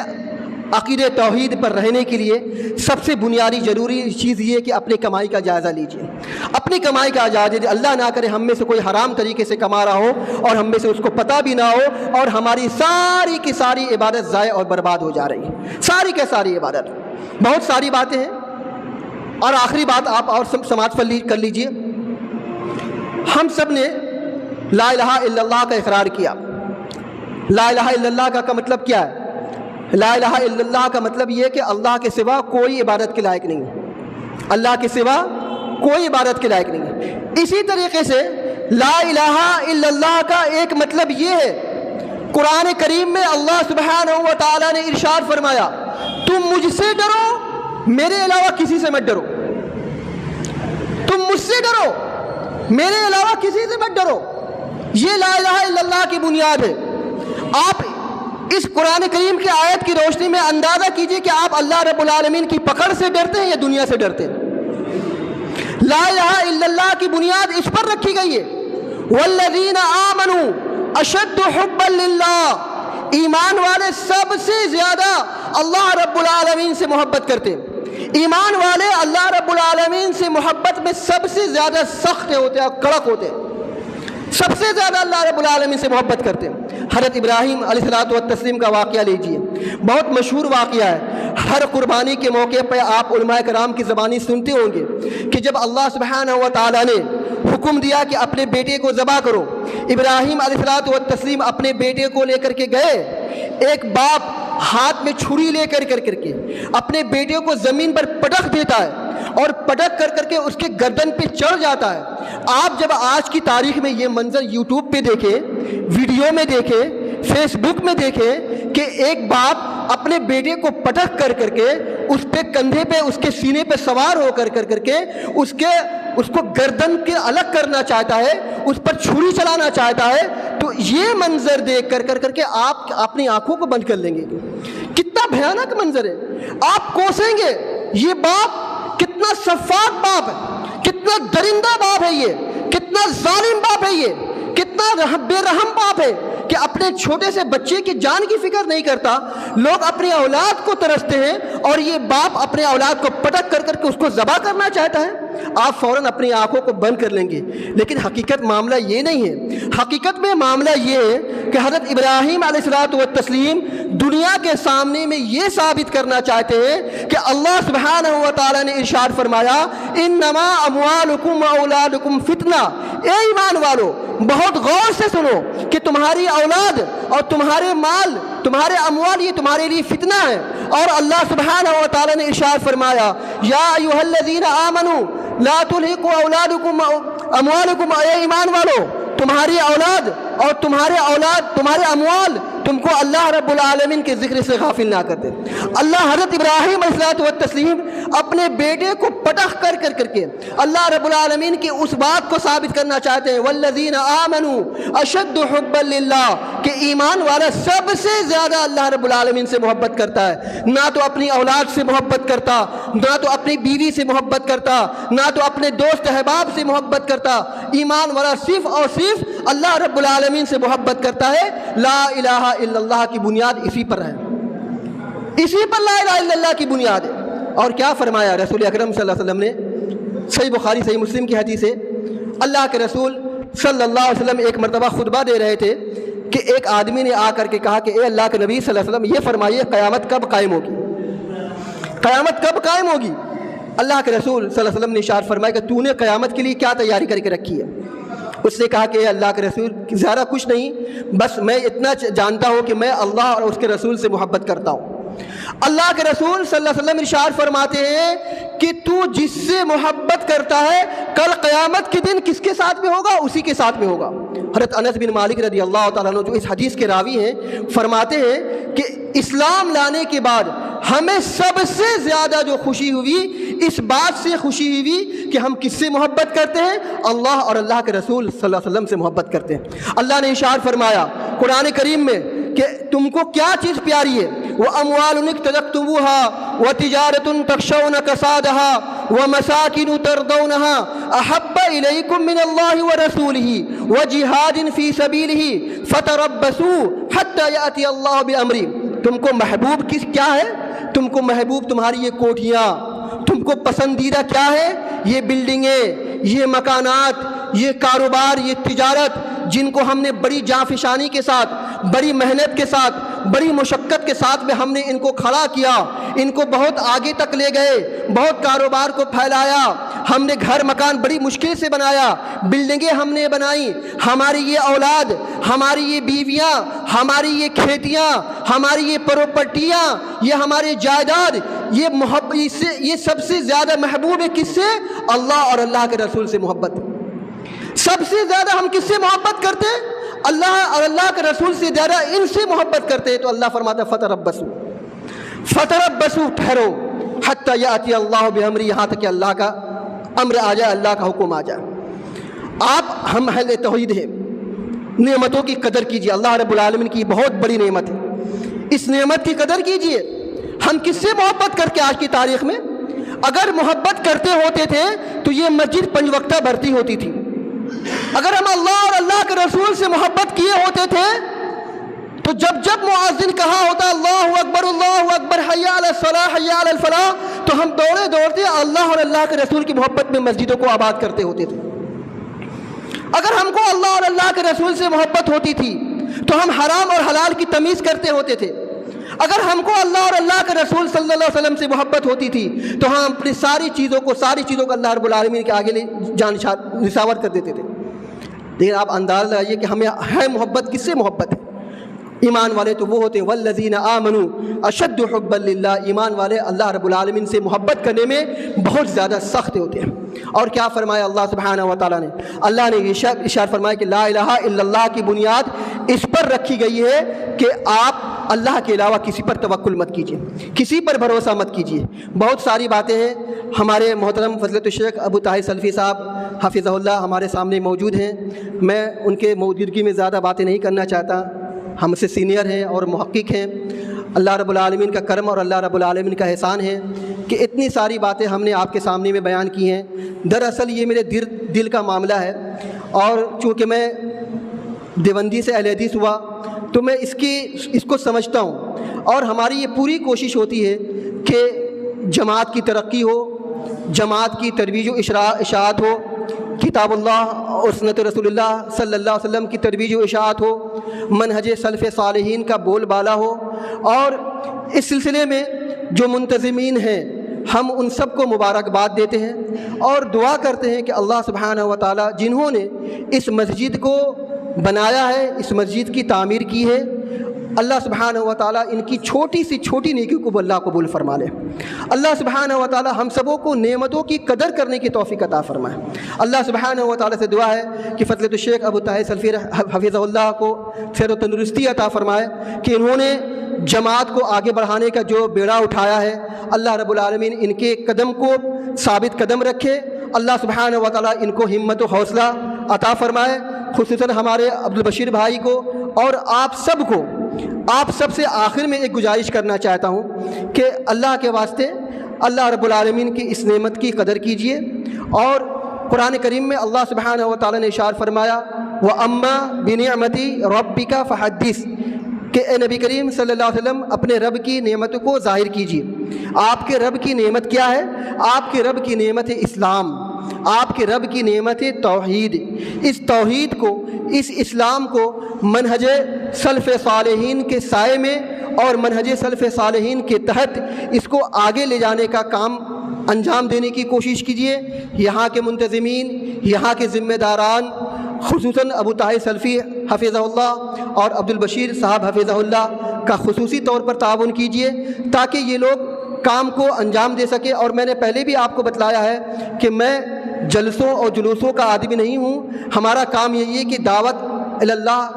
Speaker 1: عقیدہ توحید پر رہنے کے لیے سب سے بنیادی ضروری چیز یہ ہے کہ اپنی کمائی کا جائزہ لیجیے. اپنی کمائی کا جائزہ لیجیے. اللہ نہ کرے ہم میں سے کوئی حرام طریقے سے کما رہا ہو اور ہم میں سے اس کو پتہ بھی نہ ہو اور ہماری ساری کی ساری عبادت ضائع اور برباد ہو جا رہی ہے. ساری کی ساری عبادت. بہت ساری باتیں ہیں. اور آخری بات آپ اور سماعت کر لیجیے. ہم سب نے لا الہ الا اللہ کا اقرار کیا. لا الہ الا اللہ کا مطلب کیا ہے؟ لا الہ الا اللہ کا مطلب یہ کہ اللہ کے سوا کوئی عبادت کے لائق نہیں ہے. اللہ کے سوا کوئی عبادت کے لائق نہیں ہے. اسی طریقے سے لا الہ الا اللہ کا ایک مطلب یہ ہے، قرآن کریم میں اللہ سبحانہ و تعالیٰ نے ارشاد فرمایا، تم مجھ سے ڈرو، میرے علاوہ کسی سے مت ڈرو. تم مجھ سے ڈرو، میرے علاوہ کسی سے مت ڈرو. یہ لا الہ الا اللہ کی بنیاد ہے. آپ اس قرآن کریم کی آیت کی روشنی میں اندازہ کیجئے کہ آپ اللہ رب العالمین کی پکڑ سے ڈرتے ہیں یا دنیا سے ڈرتے ہیں. لا الہ الا اللہ کی بنیاد اس پر رکھی گئی ہے، والذین آمنوا اشد حبا للہ. ایمان والے سب سے زیادہ اللہ رب العالمین سے محبت کرتے ہیں. ایمان والے اللہ رب العالمین سے محبت میں سب سے زیادہ سخت ہوتے ہیں، کڑک ہوتے ہیں، سب سے زیادہ اللہ رب العالمین سے محبت کرتے ہیں. حضرت ابراہیم علیہ الصلوۃ والتسلیم کا واقعہ لیجئے، بہت مشہور واقعہ ہے. ہر قربانی کے موقع پہ آپ علماء کرام کی زبانی سنتے ہوں گے کہ جب اللہ سبحانہ و تعالیٰ نے حکم دیا کہ اپنے بیٹے کو ذبح کرو، ابراہیم علیہ الصلوۃ والتسلیم اپنے بیٹے کو لے کر کے گئے. ایک باپ ہاتھ میں چھری لے کر کے اپنے بیٹے کو زمین پر پٹک دیتا ہے اور پٹک کر کے اس کے گردن پہ چڑھ جاتا ہے. آپ جب آج کی تاریخ میں یہ منظر یوٹیوب پہ دیکھیں، ویڈیو میں دیکھیں، فیس بک میں دیکھیں کہ ایک باپ اپنے بیٹے کو پٹک کر کے اس پہ کندھے پہ، اس کے سینے پہ سوار ہو کر کے اس کو گردن کے الگ کرنا چاہتا ہے، اس پر چھری چلانا چاہتا ہے، تو یہ منظر دیکھ کر کے آپ اپنی آنکھوں کو بند کر لیں گے. کتنا بھیانک منظر ہے. آپ کوسیں گے یہ باپ کتنا سفاک باپ ہے، کتنا درندہ باپ ہے، یہ کتنا ظالم باپ ہے، یہ کتنا بے رحم باپ ہے کہ اپنے چھوٹے سے بچے کی جان کی فکر نہیں کرتا. لوگ اپنی اولاد کو ترستے ہیں اور یہ باپ اپنے اولاد کو پٹک کر کے اس کو ذبح کرنا چاہتا ہے. آپ فوراً اپنی آنکھوں کو بند کر لیں گے. لیکن حقیقت معاملہ یہ نہیں ہے. حقیقت میں معاملہ یہ ہے کہ حضرت ابراہیم علیہ الصلوۃ والتسلیم دنیا کے سامنے میں یہ ثابت کرنا چاہتے ہیں کہ اللہ سبحانہ و تعالیٰ نے ارشاد فرمایا، انما اموالکم و اولادکم فتنہ. اے ایمان والو، بہت غور سے سنو کہ تمہاری اولاد اور تمہارے مال، تمہارے اموال، یہ تمہارے لیے فتنہ ہے. اور اللہ سبحانہ و تعالیٰ نے ارشاد فرمایا، یا ایھا الذین آمنوا لا تلہکم اولادکم اموالکم. اے ایمان والو، تمہاری اولاد اور تمہارے اموال تم کو اللہ رب العالمین کے ذکر سے غافل نہ کر دے۔ اللہ حضرت ابراہیم علیہ الصلوۃ والتسلیم اپنے بیٹے کو پٹخ کر کے اللہ رب العالمین کی اس بات کو ثابت کرنا چاہتے ہیں، والذین آمنوا اشد حبا للہ، کہ ایمان والا سب سے زیادہ اللہ رب العالمین سے محبت کرتا ہے، نہ تو اپنی اولاد سے محبت کرتا، نہ تو اپنی بیوی سے محبت کرتا، نہ تو اپنے دوست احباب سے محبت کرتا۔ ایمان والا صرف اور صرف اللہ رب العالمین سے محبت کرتا ہے۔ لا الہ الا اللہ کی بنیاد اسی پر ہے، اسی پر لا الہ الا اللہ کی بنیاد ہے۔ اور کیا فرمایا رسول اکرم صلی اللہ علیہ وسلم نے؟ صحیح بخاری صحیح مسلم کی حدیث ہے، اللہ کے رسول صلی اللہ علیہ وسلم ایک مرتبہ خطبہ دے رہے تھے کہ ایک آدمی نے آ کر کے کہا کہ اے اللہ کے نبی صلی اللہ علیہ وسلم، یہ فرمائیے قیامت کب قائم ہوگی؟ قیامت کب قائم ہوگی؟ اللہ کے رسول صلی اللہ علیہ وسلم نے ارشاد فرمایا کہ تو نے قیامت کے لیے کیا تیاری کر کے رکھی ہے؟ اس نے کہا کہ اے اللہ کے رسول، زیادہ کچھ نہیں، بس میں اتنا جانتا ہوں کہ میں اللہ اور اس کے رسول سے محبت کرتا ہوں۔ اللہ کے رسول صلی اللہ علیہ وسلم ارشاد فرماتے ہیں کہ تو جس سے محبت کرتا ہے کل قیامت کے دن کس کے ساتھ میں ہوگا؟ اسی کے ساتھ میں ہوگا۔ حضرت انس بن مالک رضی اللہ تعالیٰ عنہ جو اس حدیث کے راوی ہیں فرماتے ہیں کہ اسلام لانے کے بعد ہمیں سب سے زیادہ جو خوشی ہوئی اس بات سے خوشی ہوئی کہ ہم کس سے محبت کرتے ہیں؟ اللہ اور اللہ کے رسول صلی اللہ علیہ وسلم سے محبت کرتے ہیں۔ اللہ نے ارشاد فرمایا قرآن کریم میں کہ تم کو کیا چیز پیاری ہے؟ وَأَمْوَالٌ اقْتَرَفْتُمُوهَا وَتِجَارَةٌ تَخْشَوْنَ كَسَادَهَا وَمَسَاكِنُ تَرْضَوْنَهَا أَحَبَّ إِلَيْكُم مِّنَ اللَّهِ وَرَسُولِهِ وَجِهَادٍ فِي سَبِيلِهِ فَتَرَبَّصُوا حَتَّى يَأْتِيَ اللَّهُ بِأَمْرِهِ۔ تم کو محبوب کیا ہے؟ تم کو محبوب تمہاری یہ کوٹھیاں، تم کو پسندیدہ کیا ہے؟ یہ بلڈنگیں، یہ مکانات، یہ کاروبار، یہ تجارت جن کو ہم نے بڑی جانفشانی کے ساتھ، بڑی محنت کے ساتھ، بڑی مشقت کے ساتھ میں ہم نے ان کو کھڑا کیا، ان کو بہت آگے تک لے گئے، بہت کاروبار کو پھیلایا، ہم نے گھر مکان بڑی مشکل سے بنایا، بلڈنگیں ہم نے بنائیں، ہماری یہ اولاد، ہماری یہ بیویاں، ہماری یہ کھیتیاں، ہماری یہ پراپرٹیاں، یہ ہمارے جائیداد، یہ سب سے زیادہ محبوب ہے کس سے؟ اللہ اور اللہ کے رسول سے محبت۔ سب سے زیادہ ہم کس سے محبت کرتے ہیں؟ اللہ اور اللہ کے رسول سے زیادہ ان سے محبت کرتے ہیں۔ تو اللہ فرماتا ہے فتربصوا، ٹھہرو، حتی یاتی اللہ بامری، یہاں تک کہ اللہ کا امر آ جائے، اللہ کا حکم آ جائے۔ ہم اہل توحید ہیں، نعمتوں کی قدر کیجیے، اللہ رب العالمین کی بہت بڑی نعمت ہے، اس نعمت کی قدر کیجیے۔ ہم کس سے محبت کر کے آج کی تاریخ میں؟ اگر محبت کرتے ہوتے تھے تو یہ مسجد 5 وقتہ بھرتی ہوتی تھی۔ اگر ہم اللہ اور اللہ کے رسول سے محبت کیے ہوتے تھے تو جب مؤذن کہا ہوتا اللہ اکبر حی علی الصلاح حی علی الفلاح، تو ہم دوڑتے اللہ اور اللہ کے رسول کی محبت میں مسجدوں کو آباد کرتے ہوتے تھے۔ اگر ہم کو اللہ اور اللہ کے رسول سے محبت ہوتی تھی تو ہم حرام اور حلال کی تمیز کرتے ہوتے تھے۔ اگر ہم کو اللہ اور اللہ کے رسول صلی اللہ علیہ وسلم سے محبت ہوتی تھی تو ہم اپنی ساری چیزوں کو اللہ رب العالمین کے آگے جان نثار کر دیتے تھے۔ لیکن آپ انداز لگائیے کہ ہمیں ہے محبت کس سے محبت ہے؟ ایمان والے تو وہ ہوتے ہیں والذین آمنوا اشد حبا للہ، ایمان والے اللہ رب العالمین سے محبت کرنے میں بہت زیادہ سخت ہوتے ہیں۔ اور کیا فرمایا اللہ سبحانہ و تعالیٰ نے؟ اللہ نے ارشاد فرمایا کہ لا الہ الا اللہ کی بنیاد اس پر رکھی گئی ہے کہ آپ اللہ کے علاوہ کسی پر توکل مت کیجیے، کسی پر بھروسہ مت کیجیے۔ بہت ساری باتیں ہیں، ہمارے محترم فضیلت الشیخ ابو طاہر سلفی صاحب حفظہ اللہ ہمارے سامنے موجود ہیں، میں ان کے موجودگی میں زیادہ باتیں نہیں کرنا چاہتا، ہم سے سینئر ہیں اور محقق ہیں۔ اللہ رب العالمین کا کرم اور اللہ رب العالمین کا احسان ہے کہ اتنی ساری باتیں ہم نے آپ کے سامنے میں بیان کی ہیں۔ دراصل یہ میرے دل کا معاملہ ہے، اور چونکہ میں دیوبندی سے اہل حدیث ہوا تو میں اس کو سمجھتا ہوں، اور ہماری یہ پوری کوشش ہوتی ہے کہ جماعت کی ترقی ہو، جماعت کی ترویج و اشاعت ہو، کتاب اللہ اور سنت رسول اللہ صلی اللہ علیہ وسلم کی ترویج و اشاعت ہو، منہج سلف صالحین کا بول بالا ہو، اور اس سلسلے میں جو منتظمین ہیں ہم ان سب کو مبارکباد دیتے ہیں اور دعا کرتے ہیں کہ اللہ سبحانہ و تعالیٰ جنہوں نے اس مسجد کو بنایا ہے، اس مسجد کی تعمیر کی ہے، اللہ سبحانہ و تعالیٰ ان کی چھوٹی سی چھوٹی نیکی کو اللہ قبول فرما لے۔ اللہ سبحانہ و تعالیٰ ہم سبوں کو نعمتوں کی قدر کرنے کی توفیق عطا فرمائے۔ اللہ سبحانہ و تعالیٰ سے دعا ہے کہ فضیلت الشیخ ابو طاہر سلفی حفظہ اللہ کو صحت و تندرستی عطا فرمائے کہ انہوں نے جماعت کو آگے بڑھانے کا جو بیڑا اٹھایا ہے، اللہ رب العالمین ان کے قدم کو ثابت قدم رکھے۔ اللہ سبحانہ و تعالیٰ ان کو ہمت و حوصلہ عطا فرمائے، خصوصاً ہمارے عبدالبشیر بھائی کو اور آپ سب کو۔ آپ سب سے آخر میں ایک گزارش کرنا چاہتا ہوں کہ اللہ کے واسطے اللہ رب العالمین کی اس نعمت کی قدر کیجیے۔ اور قرآن کریم میں اللہ سبحانہ و تعالیٰ نے ارشاد فرمایا وَأَمَّا بِنِعْمَتِ رَبِّكَ فَحَدِّثْ، کہ اے نبی کریم صلی اللہ علیہ وسلم اپنے رب کی نعمت کو ظاہر کیجیے۔ آپ کے رب کی نعمت کیا ہے؟ آپ کے رب کی نعمت ہے اسلام، آپ کے رب کی نعمت ہے توحید۔ اس توحید کو، اس اسلام کو منہج سلف صالحین کے سائے میں اور منہج سلف صالحین کے تحت اس کو آگے لے جانے کا کام انجام دینے کی کوشش کیجیے۔ یہاں کے منتظمین، یہاں کے ذمہ داران، خصوصاً ابو طاہر سلفی حفظہ اللہ اور عبدالبشیر صاحب حفظہ اللہ کا خصوصی طور پر تعاون کیجیے تاکہ یہ لوگ کام کو انجام دے سکے۔ اور میں نے پہلے بھی آپ کو بتلایا ہے کہ میں جلسوں اور جلوسوں کا آدمی نہیں ہوں، ہمارا کام یہی ہے کہ دعوت اللہ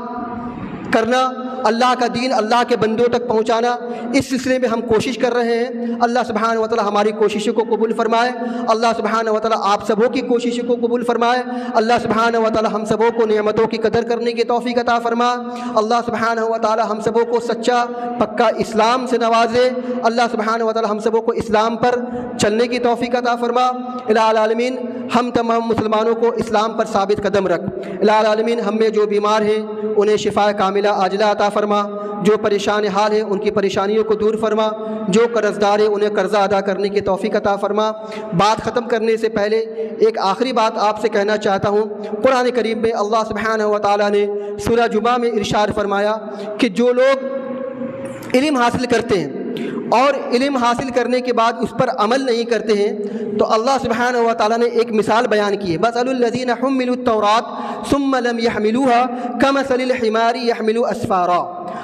Speaker 1: کرنا، اللہ کا دین اللہ کے بندوں تک پہنچانا۔ اس سلسلے میں ہم کوشش کر رہے ہیں۔ اللہ سبحانہ و تعالی ہماری کوششوں کو قبول فرمائے، اللہ سبحانہ و تعالی آپ سبوں کی کوششوں کو قبول فرمائے، اللہ سبحانہ و تعالی ہم سبوں کو نعمتوں کی قدر کرنے کی توفیق عطا فرما، اللہ سبحانہ و تعالی ہم سبوں کو سچا پکا اسلام سے نوازے، اللہ سبحانہ و تعالی ہم سبوں کو اسلام پر چلنے کی توفیق عطا فرما۔ الہ العالمین ہم تمام مسلمانوں کو اسلام پر ثابت قدم رکھ۔ الہ العالمین ہم میں جو بیمار ہیں انہیں شفا کاملہ عاجلہ عطا فرما، جو پریشان حال ہیں ان کی پریشانیوں کو دور فرما، جو قرض دار ہیں انہیں قرضہ ادا کرنے کی توفیق عطا فرما۔ بات ختم کرنے سے پہلے ایک آخری بات آپ سے کہنا چاہتا ہوں۔ قرآن کریم میں اللہ سبحانہ و تعالیٰ نے سورہ جمعہ میں ارشاد فرمایا کہ جو لوگ علم حاصل کرتے ہیں اور علم حاصل کرنے کے بعد اس پر عمل نہیں کرتے ہیں تو اللہ سبحانہ و تعالیٰ نے ایک مثال بیان کی ہے، مثل الذین حملوا التوراة ثم لم يحملوها كمثل الحمار يحمل اسفارا۔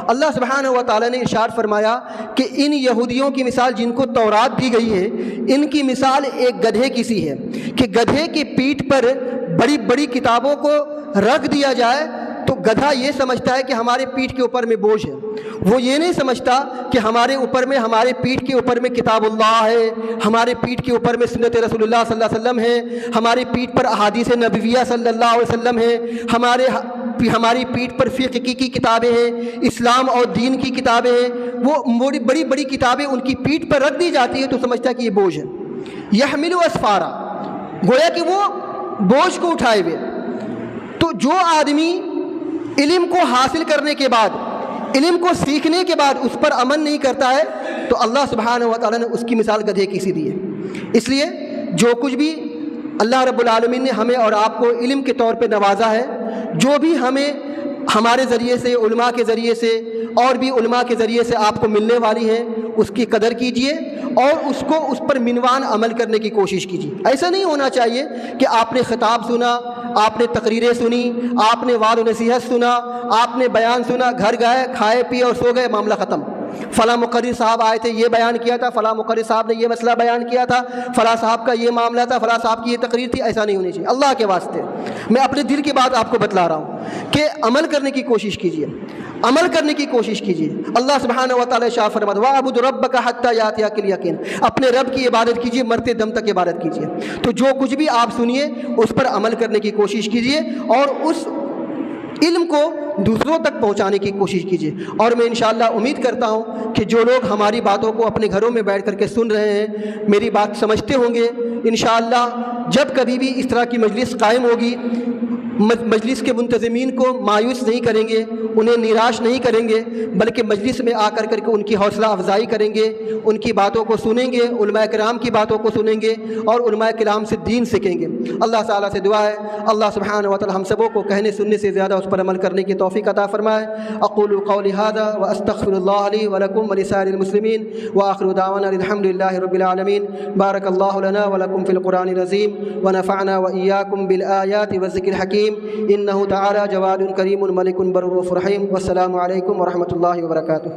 Speaker 1: اللہ سبحانہ و تعالیٰ نے ارشاد فرمایا کہ ان یہودیوں کی مثال جن کو تورات دی گئی ہے، ان کی مثال ایک گدھے کی سی ہے کہ گدھے کی پیٹھ پر بڑی بڑی کتابوں کو رکھ دیا جائے تو گدھا یہ سمجھتا ہے کہ ہمارے پیٹھ کے اوپر میں بوجھ ہے، وہ یہ نہیں سمجھتا کہ ہمارے اوپر میں، ہمارے پیٹھ کے اوپر میں کتاب اللہ ہے، ہمارے پیٹھ کے اوپر میں سنت رسول اللہ صلی اللہ علیہ وسلم ہے، ہماری پیٹھ پر احادیث نبویہ صلی اللہ علیہ وسلم ہے، ہماری پیٹھ پر فقہ کی کتابیں ہیں، اسلام اور دین کی کتابیں ہیں۔ وہ بڑی بڑی کتابیں ان کی پیٹھ پر رکھ دی جاتی ہے تو سمجھتا ہے کہ یہ بوجھ ہے۔ یحمل اسفارا، گویا کہ وہ بوجھ کو اٹھائے ہوئے۔ تو جو آدمی علم کو حاصل کرنے کے بعد، علم کو سیکھنے کے بعد اس پر عمل نہیں کرتا ہے تو اللہ سبحانہ و تعالیٰ نے اس کی مثال گدھے کی سی دی ہے۔ اس لیے جو کچھ بھی اللہ رب العالمین نے ہمیں اور آپ کو علم کے طور پہ نوازا ہے، جو بھی ہمیں ہمارے ذریعے سے، علماء کے ذریعے سے اور بھی علماء کے ذریعے سے آپ کو ملنے والی ہیں، اس کی قدر کیجئے اور اس پر منوان عمل کرنے کی کوشش کیجیے۔ ایسا نہیں ہونا چاہیے کہ آپ نے خطاب سنا، آپ نے تقریریں سنی، آپ نے وعظ و نصیحت سنا، آپ نے بیان سنا، گھر گئے، کھائے پیے اور سو گئے، معاملہ ختم۔ فلاں مقرر صاحب آئے تھے، یہ بیان کیا تھا، فلاں مقرر صاحب نے یہ مسئلہ بیان کیا تھا، فلاں صاحب کا یہ معاملہ تھا، فلاں صاحب کی یہ تقریر تھی۔ ایسا نہیں ہونی چاہیے۔ اللہ کے واسطے میں اپنے دل کی بات آپ کو بتلا رہا ہوں کہ عمل کرنے کی کوشش کیجیے، عمل کرنے کی کوشش کیجیے۔ اللہ سبحانہ و تعالیٰ شاہ فرماتا ہے وَاعْبُدْ رَبَّكَ حَتَّى يَأْتِيَكَ الْيَقِينُ، اپنے رب کی عبادت کیجیے، مرتے دم تک عبادت کیجیے۔ تو جو کچھ بھی آپ سنیے اس پر عمل کرنے کی کوشش کیجیے اور اس علم کو دوسروں تک پہنچانے کی کوشش کیجیے۔ اور میں انشاءاللہ امید کرتا ہوں کہ جو لوگ ہماری باتوں کو اپنے گھروں میں بیٹھ کر کے سن رہے ہیں میری بات سمجھتے ہوں گے۔ انشاءاللہ جب کبھی بھی اس طرح کی مجلس قائم ہوگی، مجلس کے منتظمین کو مایوس نہیں کریں گے، انہیں نراش نہیں کریں گے، بلکہ مجلس میں آ کر کے ان کی حوصلہ افزائی کریں گے، ان کی باتوں کو سنیں گے، علماء کرام کی باتوں کو سنیں گے اور علماء کرام سے دین سیکھیں گے۔ اللہ تعالیٰ سے دعا ہے اللہ سبحانہ و تعالی ہم سبوں کو کہنے سننے سے زیادہ اس پر عمل کرنے کی توفیق عطا فرمائے۔ اقول قولی ھذا واستغفر اللہ لی ولکم ولسائر المسلمین وآخر دعوانا الحمد للہ رب العالمین۔ بارک اللہ لنا ولکم فی القرآن العظیم ونفعنا وإیاکم بالآیات والذکر الحکیم۔ الحكيم إنه تعالى جواد كريم ملك بر رحيم. والسلام عليكم ورحمة الله وبركاته.